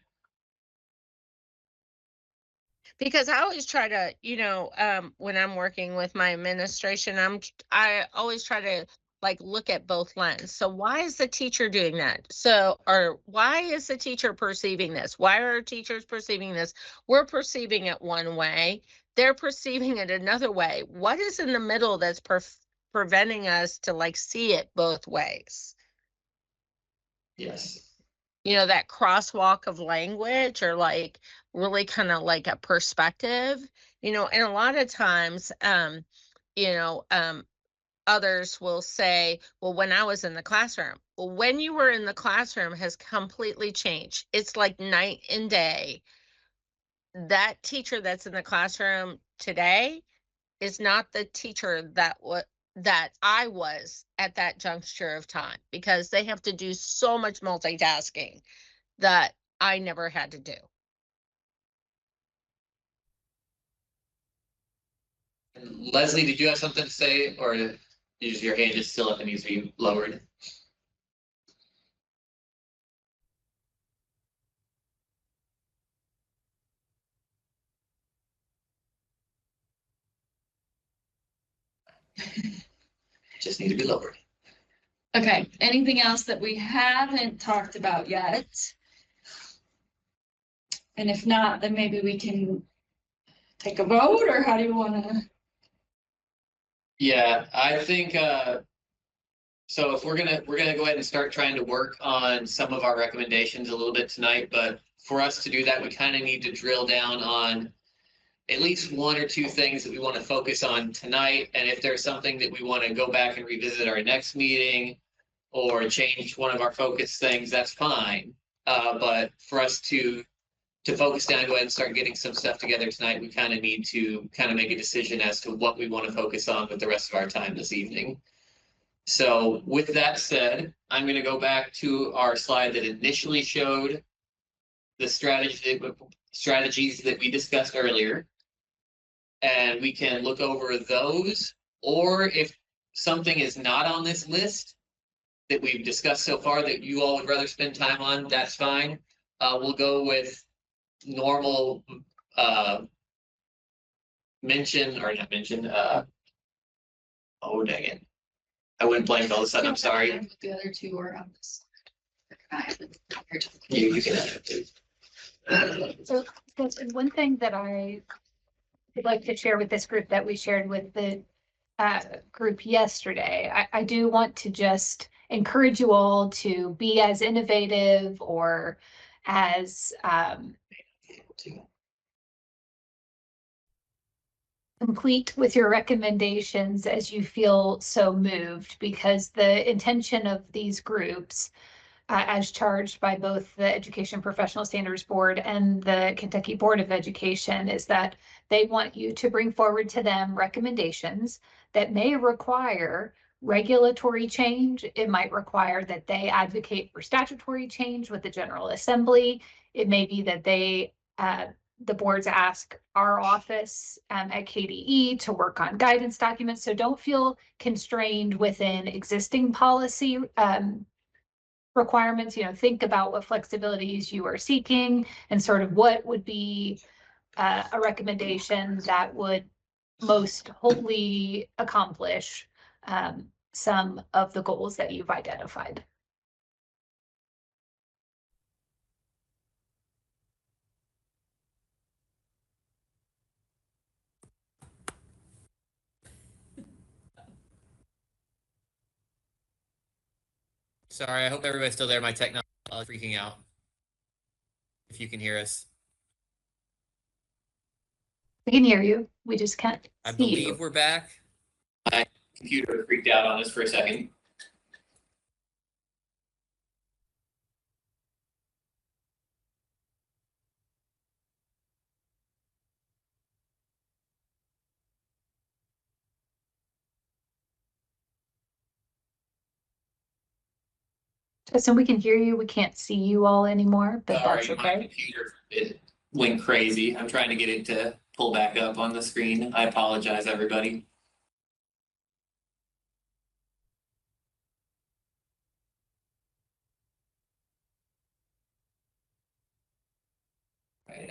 Because I always try to, you know, when I'm working with my administration, I always try to like look at both lenses. So why is the teacher doing that? So, or why is the teacher perceiving this? Why are teachers perceiving this? We're perceiving it one way. They're perceiving it another way. What is in the middle that's preventing us to like see it both ways? Yes. You know, that crosswalk of language, or like really kind of like a perspective, you know, and a lot of times, you know, others will say, well, when I was in the classroom, well, when you were in the classroom has completely changed. It's like night and day. That teacher that's in the classroom today is not the teacher that I was at that juncture of time, because they have to do so much multitasking that I never had to do. Leslie, did you have something to say, or is your hand just still up and needs to be lowered? Just need to be lowered. Okay, anything else that we haven't talked about yet? And if not, then maybe we can take a vote, or how do you want to? Yeah, I think, so if we're gonna go ahead and start trying to work on some of our recommendations a little bit tonight, but for us to do that, we kind of need to drill down on at least one or two things that we want to focus on tonight. And if there's something that we want to go back and revisit our next meeting or change one of our focus things, that's fine. But for us to focus down, go ahead and start getting some stuff together tonight, we kind of need to kind of make a decision as to what we want to focus on with the rest of our time this evening. So with that said, I'm going to go back to our slide that initially showed the strategies that we discussed earlier. And we can look over those, or if something is not on this list that we've discussed so far that you all would rather spend time on, that's fine. We'll go with normal mention, or not mention, oh dang it. I went blank all of a sudden, I'm sorry. The other two are on this. You can have it too. So one thing that I would like to share with this group that we shared with the group yesterday, I do want to just encourage you all to be as innovative or as complete with your recommendations as you feel so moved, because the intention of these groups, as charged by both the Education Professional Standards Board and the Kentucky Board of Education, is that they want you to bring forward to them recommendations that may require regulatory change. It might require that they advocate for statutory change with the General Assembly. It may be that the boards ask our office at KDE to work on guidance documents. So don't feel constrained within existing policy requirements. Think about what flexibilities you are seeking and sort of what would be a recommendation that would most wholly accomplish some of the goals that you've identified. Sorry, I hope everybody's still there. My technology is freaking out. If you can hear us. We can hear you. We just can't I see believe you. we're back. My computer freaked out on us for a second. So we can hear you. We can't see you all anymore, but that's Sorry, my okay. computer it went crazy. I'm trying to get it to pull back up on the screen. I apologize, everybody.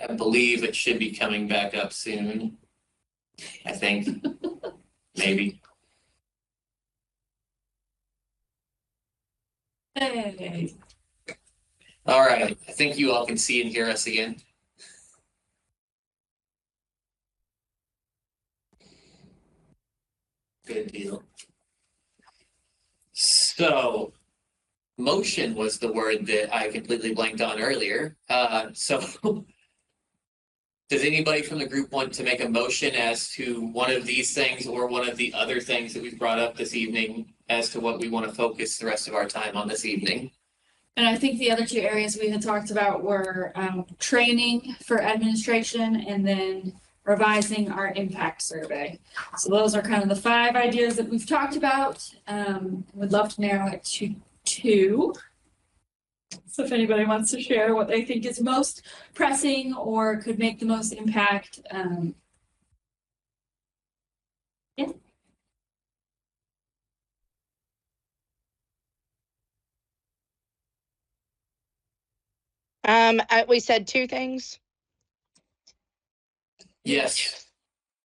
I believe it should be coming back up soon. I think. Maybe. Hey. All right. I think you all can see and hear us again. Good deal. So, motion was the word that I completely blanked on earlier. So does anybody from the group want to make a motion as to one of these things or one of the other things that we've brought up this evening as to what we want to focus the rest of our time on this evening? And I think the other two areas we had talked about were training for administration and then revising our impact survey. So those are kind of the 5 ideas that we've talked about. Would love to narrow it to 2. So if anybody wants to share what they think is most pressing or could make the most impact. Yeah. We said 2 things. Yes.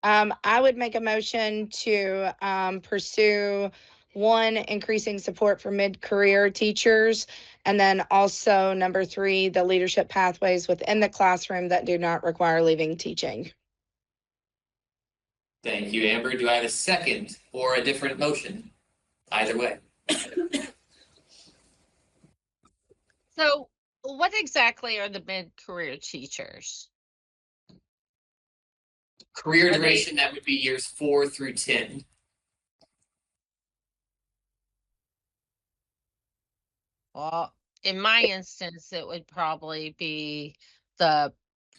I would make a motion to pursue 1, increasing support for mid-career teachers, and then also number 3, the leadership pathways within the classroom that do not require leaving teaching. Thank you, Amber. Do I have a second or a different motion? Either way. So what exactly are the mid-career teachers? Career duration, that would be years 4 through 10. Well, in my instance, it would probably be the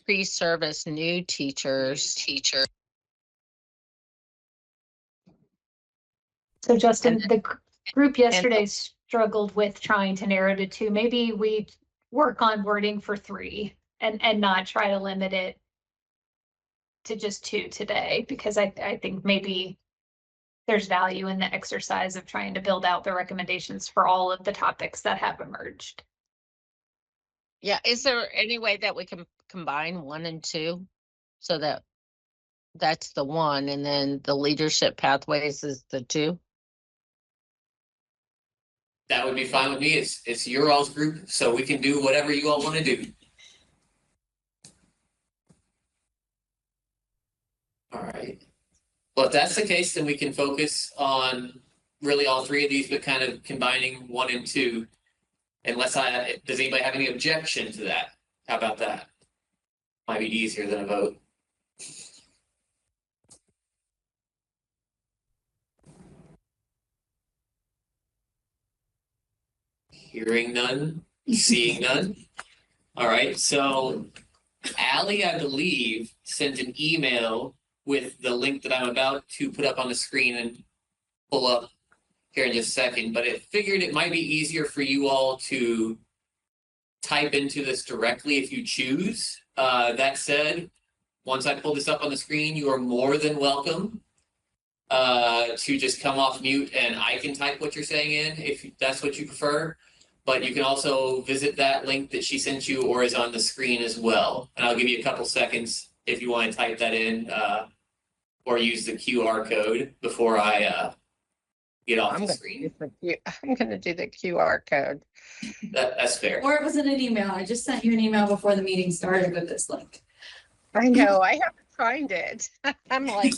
pre-service new teachers. So Justin, the group yesterday struggled with trying to narrow to 2. Maybe we work on wording for 3 and not try to limit it to just 2 today, because I think maybe there's value in the exercise of trying to build out the recommendations for all of the topics that have emerged. Yeah, is there any way that we can combine 1 and 2 so that that's the 1 and then the leadership pathways is the 2? That would be fine with me. It's your all's group, so we can do whatever you all want to do. All right. Well, if that's the case, then we can focus on really all 3 of these, but kind of combining 1 and 2. Unless does anybody have any objection to that? How about that? Might be easier than a vote. Hearing none, seeing none. All right, so Ally, I believe, sent an email with the link that I'm about to put up on the screen and pull up here in just a second, but it figured it might be easier for you all to type into this directly if you choose. That said, once I pull this up on the screen, you are more than welcome to just come off mute and I can type what you're saying in if that's what you prefer. But you can also visit that link that she sent you or is on the screen as well. And I'll give you a couple seconds if you want to type that in or use the QR code before I get off the screen. I'm gonna do the QR code. That's fair. Or it was in an email. I just sent you an email before the meeting started with this link. I know, I have to find it. I'm like,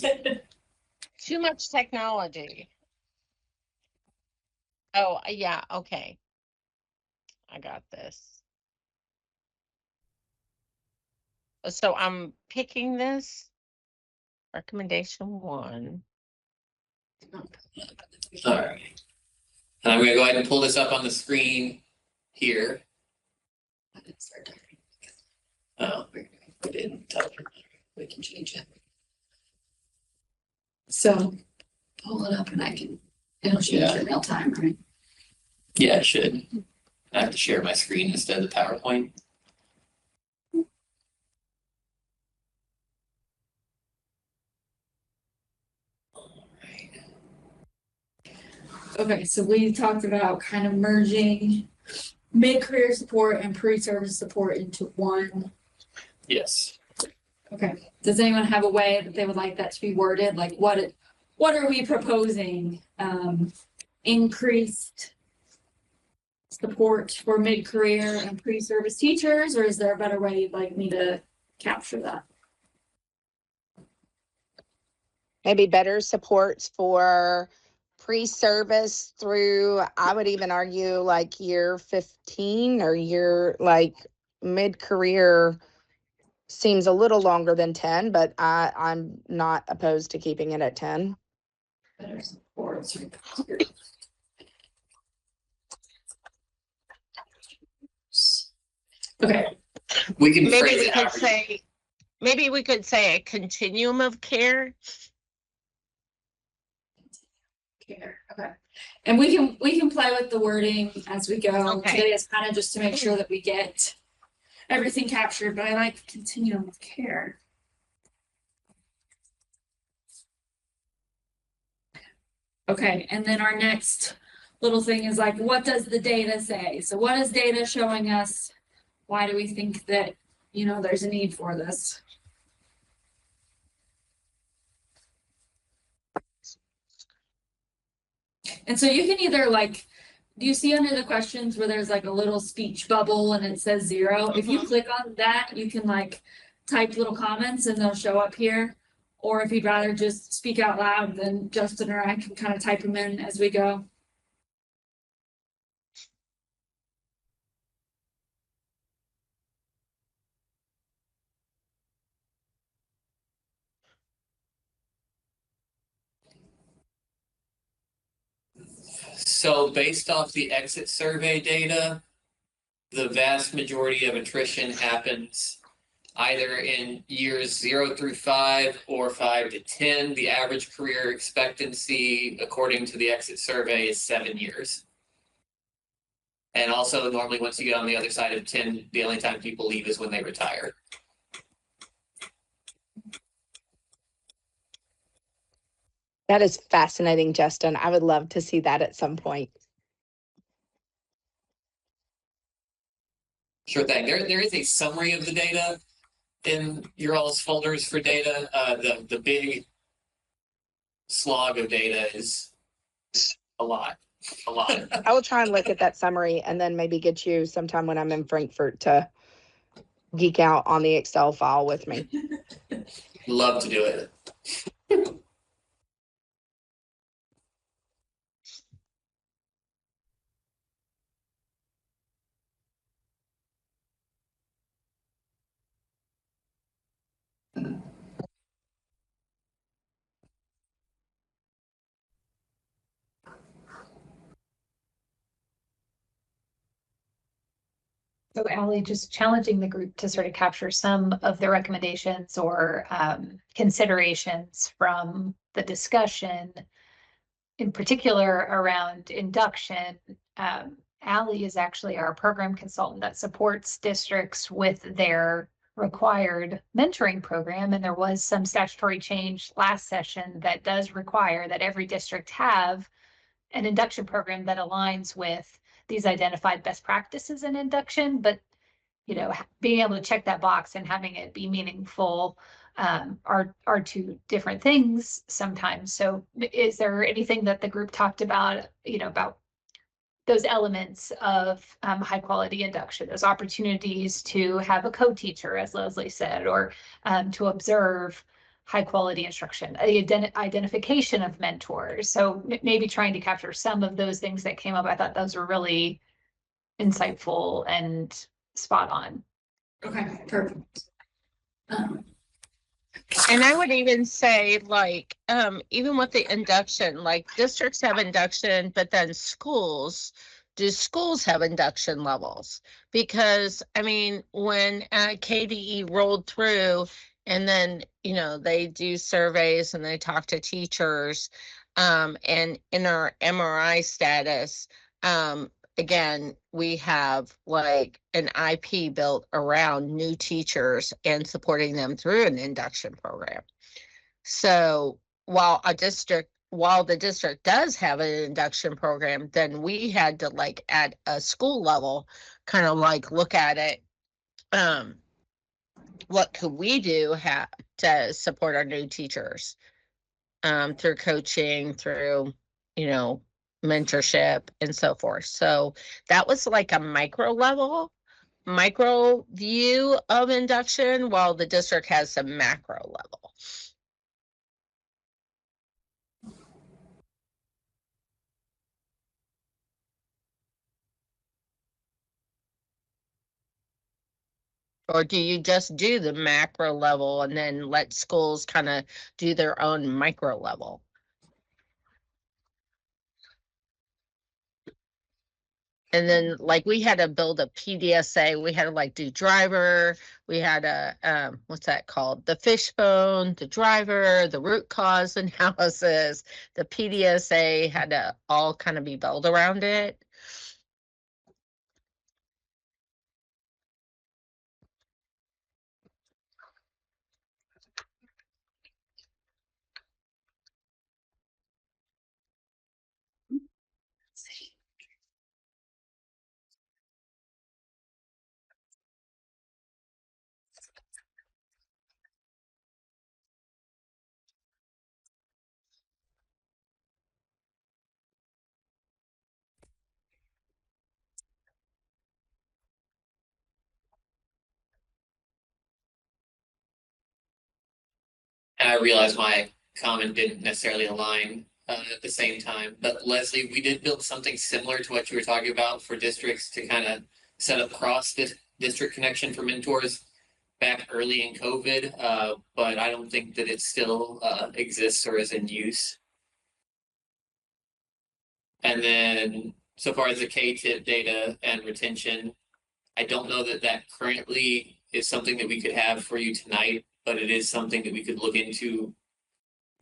too much technology. Oh, yeah, okay. I got this. So I'm picking this. Recommendation 1. All right. And I'm going to go ahead and pull this up on the screen here. Oh, we didn't tell her. We can change it. So pull it up and it'll change in real time, right? Yeah, it should. I have to share my screen instead of the PowerPoint. Okay, so we talked about kind of merging mid-career support and pre-service support into one. Yes. Okay, does anyone have a way that they would like that to be worded? Like what are we proposing? Increased support for mid-career and pre-service teachers, or is there a better way you'd like me to capture that? Maybe better supports for pre-service through, I would even argue like year 15 or year like mid-career seems a little longer than 10, but I'm not opposed to keeping it at 10. Better supports. Okay. We can Maybe phrase we it could however you- say, maybe we could say a continuum of care. Care. Okay. And we can play with the wording as we go. Okay. Today is kind of just to make sure that we get everything captured, but I like continuum of care. Okay, and then our next little thing is like, what does the data say? So what is data showing us? Why do we think that, there's a need for this? And so you can either do you see under the questions where there's like a little speech bubble and it says 0? If you click on that, you can type little comments and they'll show up here. Or if you'd rather just speak out loud, then Justin or I can kind of type them in as we go. So based off the exit survey data, the vast majority of attrition happens either in years 0 through 5 or 5 to 10. The average career expectancy, according to the exit survey, is 7 years. And also normally once you get on the other side of 10, the only time people leave is when they retire. That is fascinating, Justin. I would love to see that at some point. Sure thing. There is a summary of the data in your all's folders for data. The big slog of data is a lot. I will try and look at that summary and then maybe get you sometime when I'm in Frankfurt to geek out on the Excel file with me. Love to do it. So Ally, just challenging the group to sort of capture some of the recommendations or considerations from the discussion, in particular around induction. Ally is actually our program consultant that supports districts with their required mentoring program. And there was some statutory change last session that does require that every district have an induction program that aligns with these identified best practices in induction, but being able to check that box and having it be meaningful are two different things sometimes. So is there anything that the group talked about, about those elements of high quality induction, those opportunities to have a co-teacher, as Leslie said, or to observe high quality instruction, the identification of mentors. So maybe trying to capture some of those things that came up. I thought those were really insightful and spot on. Okay, perfect. And I would even say, like, even with the induction, like districts have induction, but then do schools have induction levels? Because I mean, when KDE rolled through and then, they do surveys and they talk to teachers, and in our MRI status, again, we have like an IP built around new teachers and supporting them through an induction program. So while the district does have an induction program, then we had to, like, at a school level, kind of like look at it. What could we do to support our new teachers through coaching, through, mentorship and so forth. So that was like a micro view of induction, while the district has some macro level. Or do you just do the macro level and then let schools kind of do their own micro level? And then, like, we had to build a PDSA. We had to, like, do driver. We had a, what's that called? The fishbone, the driver, the root cause analysis. The PDSA had to all kind of be built around it. And I realize my comment didn't necessarily align at the same time, but Leslie, we did build something similar to what you were talking about for districts to kind of set up district connection for mentors back early in COVID, but I don't think that it still exists or is in use. And then so far as the K-tip data and retention, I don't know that that currently is something that we could have for you tonight, but it is something that we could look into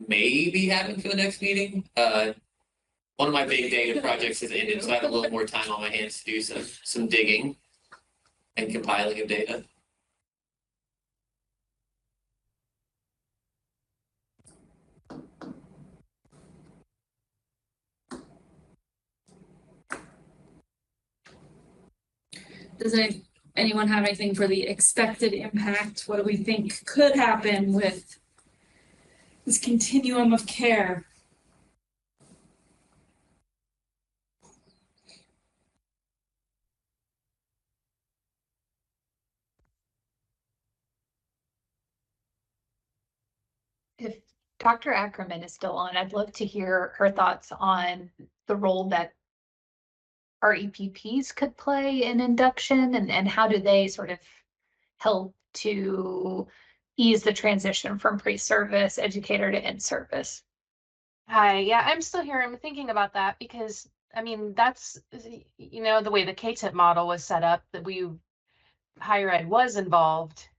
maybe having for the next meeting. One of my big data projects has ended, so I have a little more time on my hands to do some digging and compiling of data. Does anyone have anything for the expected impact? What do we think could happen with this continuum of care? If Dr. Ackerman is still on, I'd love to hear her thoughts on the role that our EPPs could play in induction and how do they sort of help to ease the transition from pre-service educator to in-service. Hi, yeah, I'm still here. I'm thinking about that because, I mean, that's, the way the K-tip model was set up, that we higher ed was involved.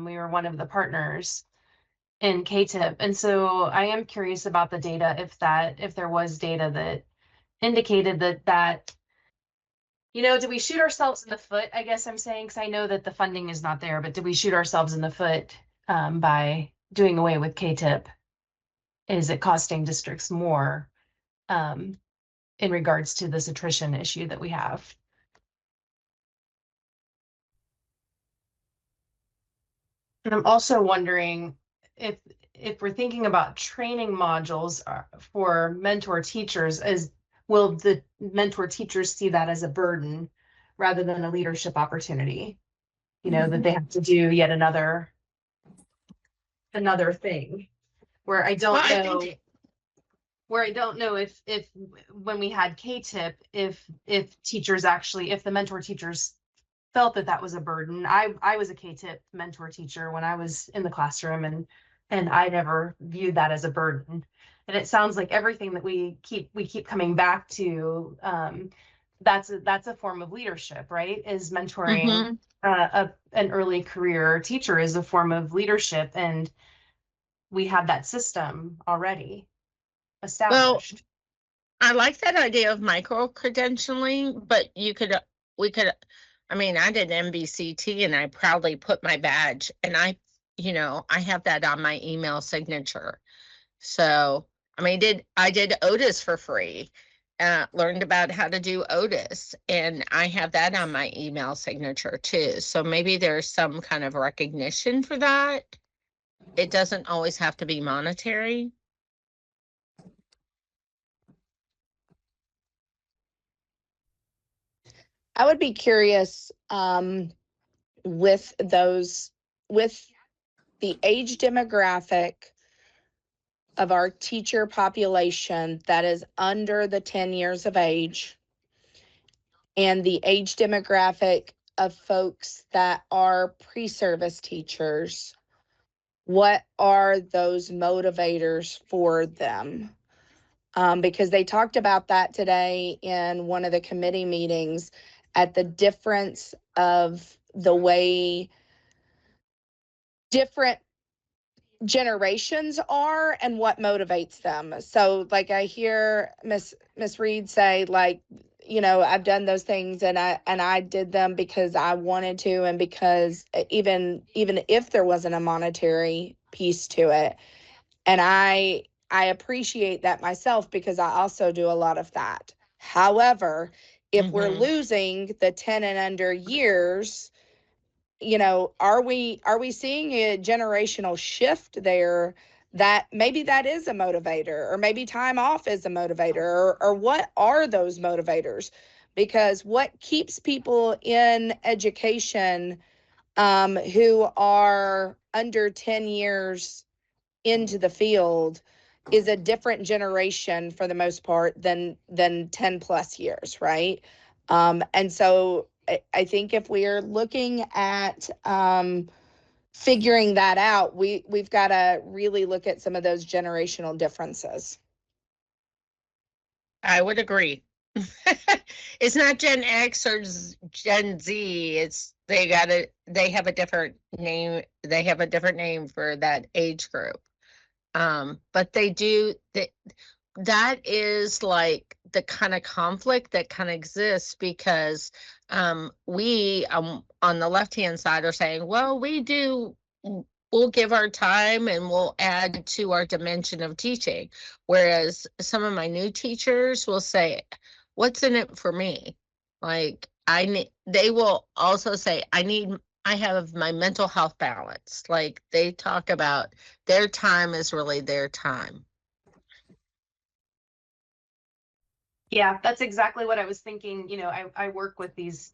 We were one of the partners in KTIP. And so I am curious about the data, if there was data that indicated that, did we shoot ourselves in the foot? I guess I'm saying, because I know that the funding is not there, but did we shoot ourselves in the foot by doing away with KTIP? Is it costing districts more in regards to this attrition issue that we have? And I'm also wondering if we're thinking about training modules for mentor teachers, will the mentor teachers see that as a burden rather than a leadership opportunity? That they have to do yet another thing where I don't know. Where I don't know if when we had KTIP, if teachers actually, if the mentor teachers felt that was a burden. I was a KTIP mentor teacher when I was in the classroom, and I never viewed that as a burden. And it sounds like everything that we keep coming back to, that's a form of leadership, right? Is mentoring an early career teacher is a form of leadership, and we have that system already established. Well, I like that idea of micro credentialing, but I did MBCT and I proudly put my badge, and I have that on my email signature. So, I did Otis for free, learned about how to do Otis, and I have that on my email signature too. So maybe there's some kind of recognition for that. It doesn't always have to be monetary. I would be curious with the age demographic of our teacher population that is under the 10 years of age, and the age demographic of folks that are pre-service teachers. What are those motivators for them? Because they talked about that today in one of the committee meetings, at the difference of the way different generations are and what motivates them. So like I hear Miss Reed say, like, I've done those things and I did them because I wanted to, and because even if there wasn't a monetary piece to it. And I appreciate that myself, because I also do a lot of that. However, if we're losing the 10 and under years, are we seeing a generational shift there, that maybe that is a motivator, or maybe time off is a motivator, or what are those motivators? Because what keeps people in education who are under 10 years into the field is a different generation for the most part than 10 plus years, right? And so I think if we are looking at figuring that out, we've got to really look at some of those generational differences. I would agree. It's not Gen X or Gen Z. They have a different name. They have a different name for that age group. But that is like the kind of conflict that kind of exists, because we on the left-hand side are saying, well, we'll give our time and we'll add to our dimension of teaching. Whereas some of my new teachers will say, what's in it for me? Like they will also say, I have my mental health balance. Like they talk about their time is really their time. Yeah, that's exactly what I was thinking. I work with these,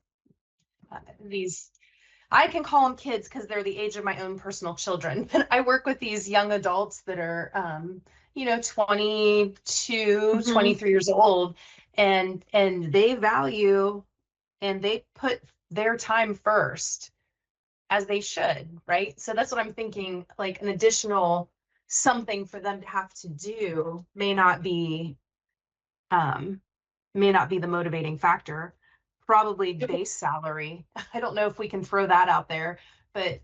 I can call them kids because they're the age of my own personal children. But I work with these young adults that are, 22, 23 years old, and they value and they put their time first, as they should, right? So that's what I'm thinking, like an additional something for them to have to do may not be the motivating factor probably base salary. I don't know if we can throw that out there, but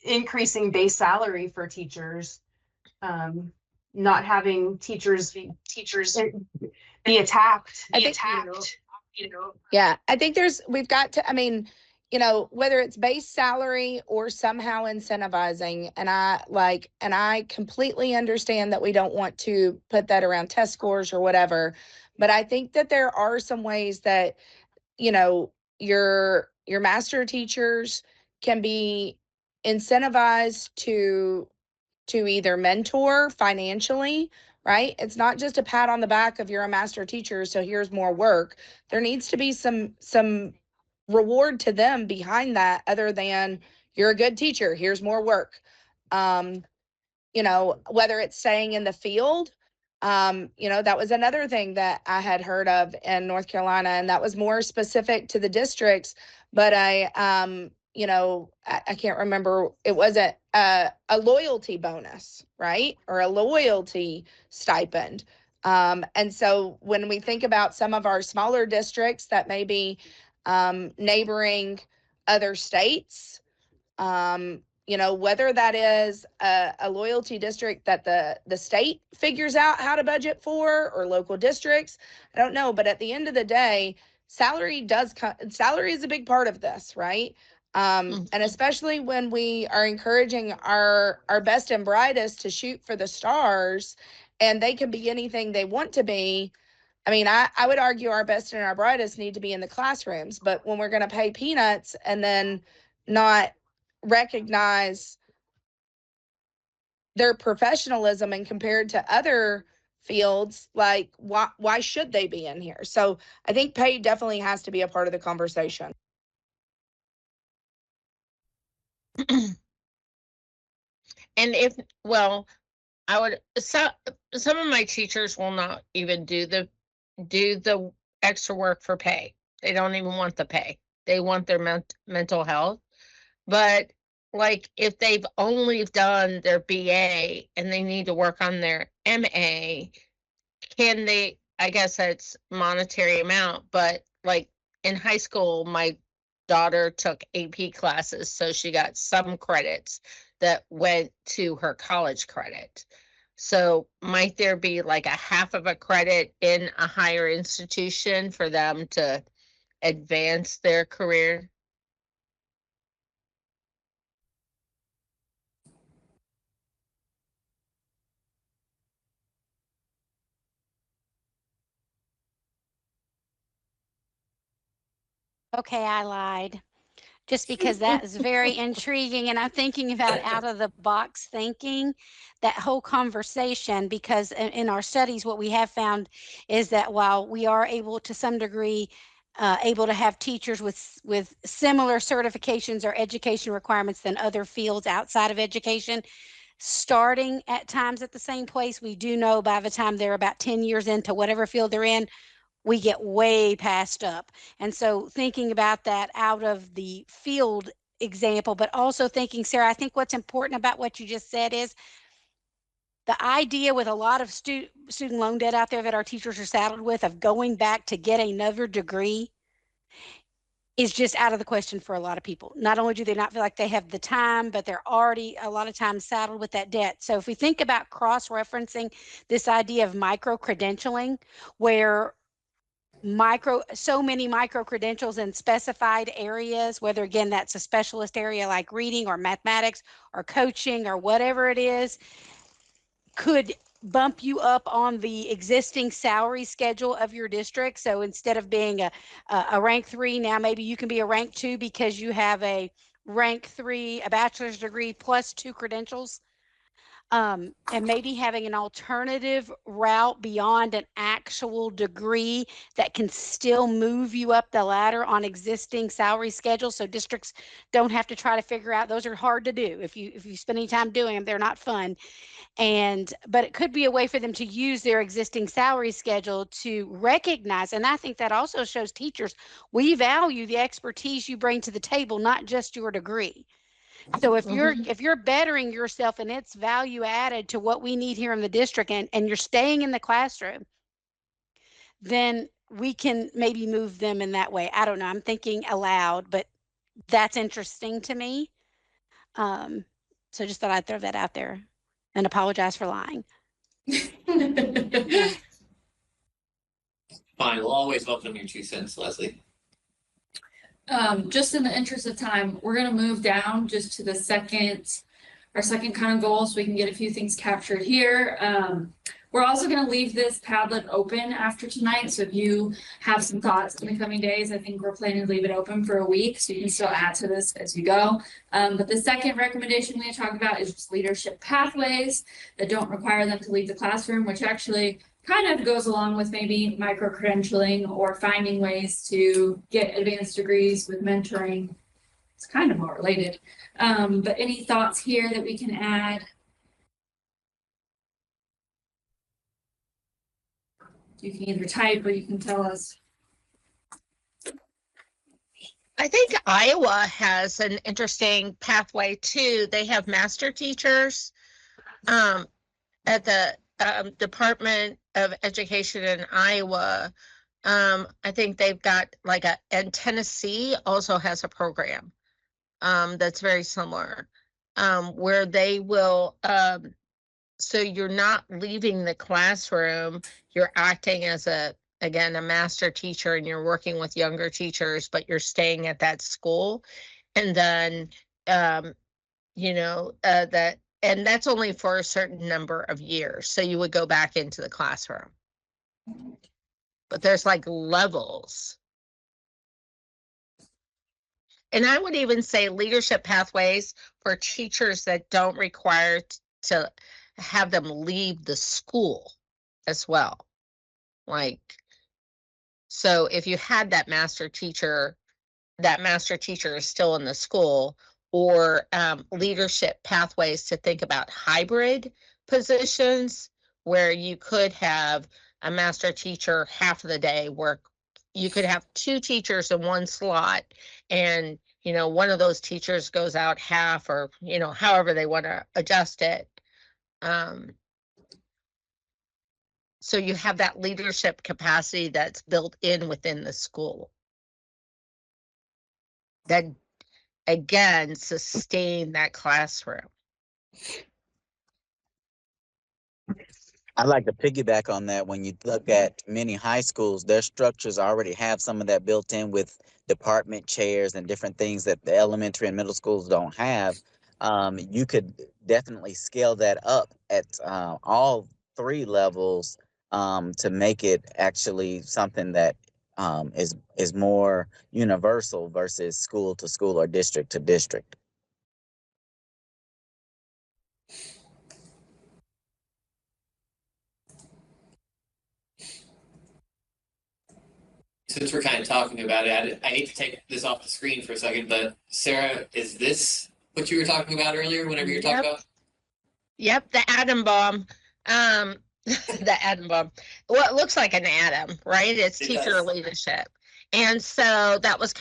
increasing base salary for teachers, not having teachers be attacked. Yeah, I think we've got to, I mean, whether it's base salary or somehow incentivizing, and I completely understand that we don't want to put that around test scores or whatever, but I think that there are some ways that, your master teachers can be incentivized to either mentor financially, right? It's not just a pat on the back of you're a master teacher, so here's more work. There needs to be some reward to them behind that, other than you're a good teacher, here's more work. Whether it's staying in the field, that was another thing that I had heard of in North Carolina, and that was more specific to the districts. But I can't remember, it wasn't a loyalty bonus, right? Or a loyalty stipend. And so when we think about some of our smaller districts that may be neighboring other states, whether that is a loyalty district that the state figures out how to budget for, or local districts, I don't know. But at the end of the day, salary is a big part of this, right? And especially when we are encouraging our best and brightest to shoot for the stars, and they can be anything they want to be. I mean, I would argue our best and our brightest need to be in the classrooms, but when we're going to pay peanuts and then not recognize their professionalism and compared to other fields, like why should they be in here? So I think pay definitely has to be a part of the conversation. And some of my teachers will not even do the extra work for pay. They don't even want the pay. They want their mental health. But like, if they've only done their BA and they need to work on their MA, can they, I guess that's monetary amount, but like in high school, my daughter took AP classes, so she got some credits that went to her college credit. So might there be like a half of a credit in a higher institution for them to advance their career? Okay, I lied. Just because that is very intriguing, and I'm thinking about out of the box thinking, that whole conversation, because in our studies, what we have found is that while we are able to some degree able to have teachers with similar certifications or education requirements than other fields outside of education, starting at times at the same place, we do know by the time they're about 10 years into whatever field they're in, we get way passed up. And so thinking about that out of the field example, but also thinking, Sarah, I think what's important about what you just said is the idea with a lot of student loan debt out there that our teachers are saddled with, of going back to get another degree, is just out of the question for a lot of people. Not only do they not feel like they have the time, but they're already a lot of times saddled with that debt. So if we think about cross-referencing this idea of micro-credentialing, where so many micro credentials in specified areas, whether again that's a specialist area like reading or mathematics or coaching or whatever it is, could bump you up on the existing salary schedule of your district. So instead of being a rank 3, now maybe you can be a rank 2 because you have a rank 3, a bachelor's degree plus 2 credentials. And maybe having an alternative route beyond an actual degree that can still move you up the ladder on existing salary schedules, so districts don't have to try to figure out. Those are hard to do. If you spend any time doing them, they're not fun. But it could be a way for them to use their existing salary schedule to recognize, and I think that also shows teachers, we value the expertise you bring to the table, not just your degree. So if you're bettering yourself and it's value added to what we need here in the district, and you're staying in the classroom, then we can maybe move them in that way. I don't know. I'm thinking aloud, but that's interesting to me. So just thought I'd throw that out there and apologize for lying. Fine, we'll always welcome your 2 cents, Leslie. Just in the interest of time, we're gonna move down just to our second kind of goal, so we can get a few things captured here. We're also gonna leave this Padlet open after tonight, so if you have some thoughts in the coming days, I think we're planning to leave it open for a week, so you can still add to this as you go. But the second recommendation we talk about is just leadership pathways that don't require them to leave the classroom, which actually kind of goes along with maybe micro-credentialing or finding ways to get advanced degrees with mentoring. It's kind of more related. But any thoughts here that we can add? You can either type or you can tell us. I think Iowa has an interesting pathway too. They have master teachers at the Department of Education in Iowa. I think they've got and Tennessee also has a program that's very similar, where they will, so you're not leaving the classroom, you're acting as again, a master teacher, and you're working with younger teachers, but you're staying at that school. And then, and that's only for a certain number of years. So you would go back into the classroom. But there's levels. And I would even say leadership pathways for teachers that don't require to have them leave the school as well. So if you had that master teacher is still in the school, or leadership pathways to think about hybrid positions where you could have a master teacher half of the day work. You could have 2 teachers in one slot, and one of those teachers goes out half, or however they want to adjust it. So you have that leadership capacity that's built in within the school that, again, sustain that classroom. I'd like to piggyback on that. When you look at many high schools, their structures already have some of that built in with department chairs and different things that the elementary and middle schools don't have. You could definitely scale that up at all 3 levels to make it actually something that is more universal versus school to school or district to district. Since we're kind of talking about it, I hate to take this off the screen for a second, but Sarah, is this what you were talking about earlier whenever you were talking about? Yep, the atom bomb. The atom bomb. Well, it looks like an atom, right? It's teacher leadership. And so that was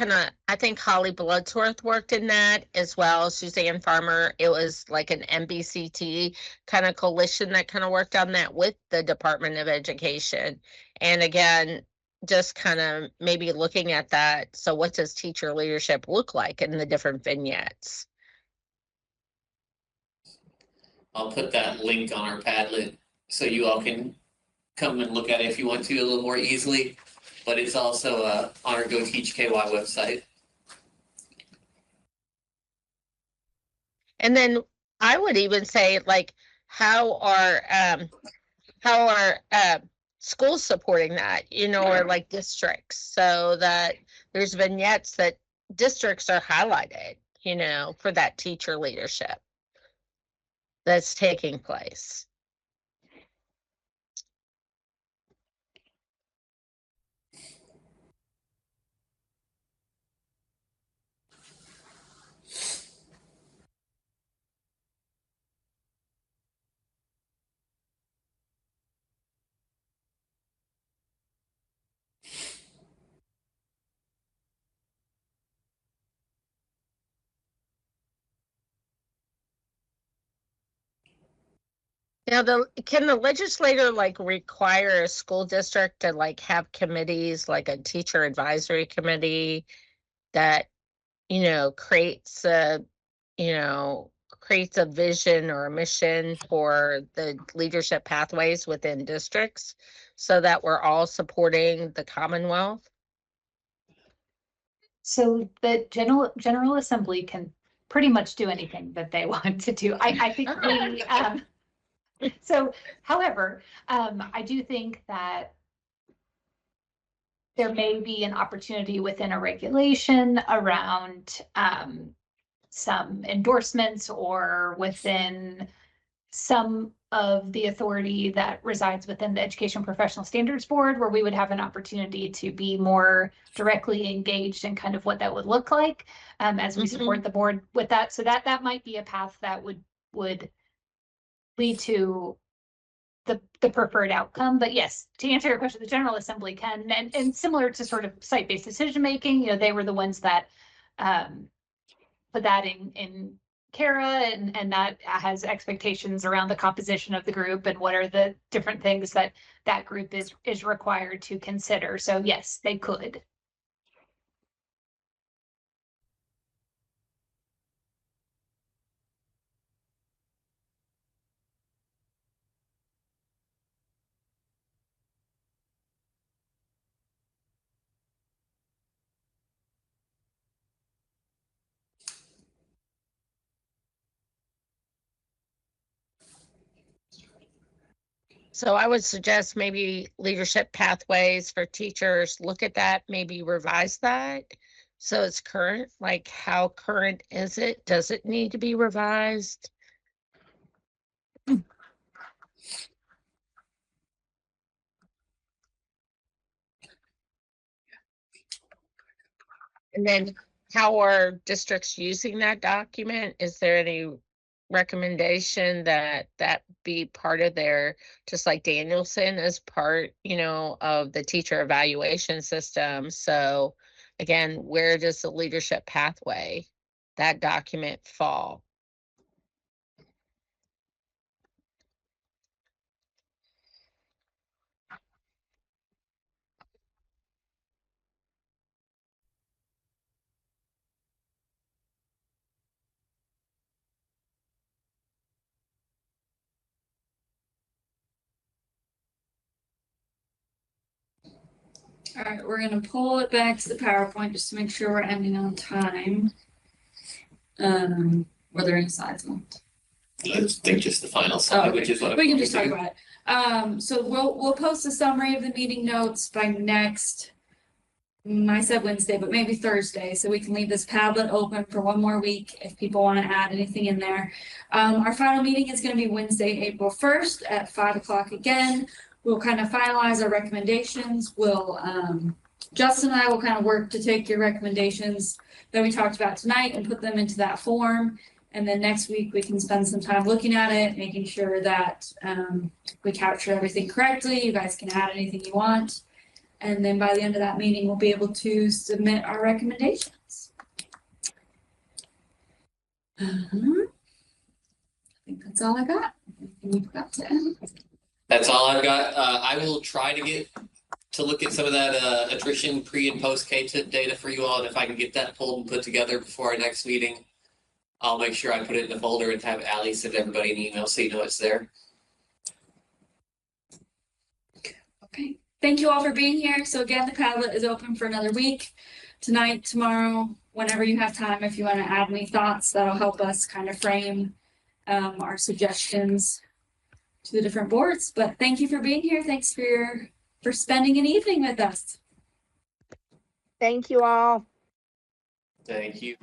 I think Holly Bloodsworth worked in that as well, Suzanne Farmer. It was like an MBCT kind of coalition that kind of worked on that with the Department of Education. And again, just kind of maybe looking at that. So what does teacher leadership look like in the different vignettes? I'll put that link on our Padlet so you all can come and look at it if you want to a little more easily. But it's also on our Go Teach KY website. And then I would even say, how are schools supporting that, or districts, so that there's vignettes that districts are highlighted, for that teacher leadership that's taking place. Now, can the legislator like require a school district to like have committees, like a teacher advisory committee that, creates a vision or a mission for the leadership pathways within districts so that we're all supporting the Commonwealth? So the General Assembly can pretty much do anything that they want to do. I think so, however, I do think that there may be an opportunity within a regulation around some endorsements or within some of the authority that resides within the Education Professional Standards Board, where we would have an opportunity to be more directly engaged in kind of what that would look like as we support the board with that. So that might be a path that would lead to the preferred outcome. But yes, to answer your question, the General Assembly can, and similar to sort of site-based decision making, they were the ones that put that in CARA, and that has expectations around the composition of the group and what are the different things that group is required to consider. So yes, they could. So I would suggest maybe leadership pathways for teachers, look at that, maybe revise that. So it's current, like how current is it? Does it need to be revised? And then how are districts using that document? Is there any recommendation that be part of their, just like Danielson is part, of the teacher evaluation system? So again, where does the leadership pathway, that document fall? All right, we're gonna pull it back to the PowerPoint just to make sure we're ending on time. Were there any slides left? I think just the final slide, okay. which is what we can just talk about it. So we'll post a summary of the meeting notes by next, I said Wednesday, but maybe Thursday, so we can leave this Padlet open for one more week if people want to add anything in there. Our final meeting is going to be Wednesday, April 1st at 5 o'clock again. We'll kind of finalize our recommendations. Justin and I will kind of work to take your recommendations that we talked about tonight and put them into that form. And then next week we can spend some time looking at it, making sure that we capture everything correctly. You guys can add anything you want. And then by the end of that meeting, we'll be able to submit our recommendations. I think that's all I got. We've got to end. That's all I've got. I will try to look at some of that attrition pre and post K-TIP data for you all. And if I can get that pulled and put together before our next meeting, I'll make sure I put it in the folder and have Allie send everybody an email so you know it's there. Okay. Thank you all for being here. So again, the Padlet is open for another week. Tonight, tomorrow, whenever you have time, if you want to add any thoughts, that'll help us kind of frame our suggestions to the different boards. But thank you for being here. Thanks for spending an evening with us. Thank you all. Thank you.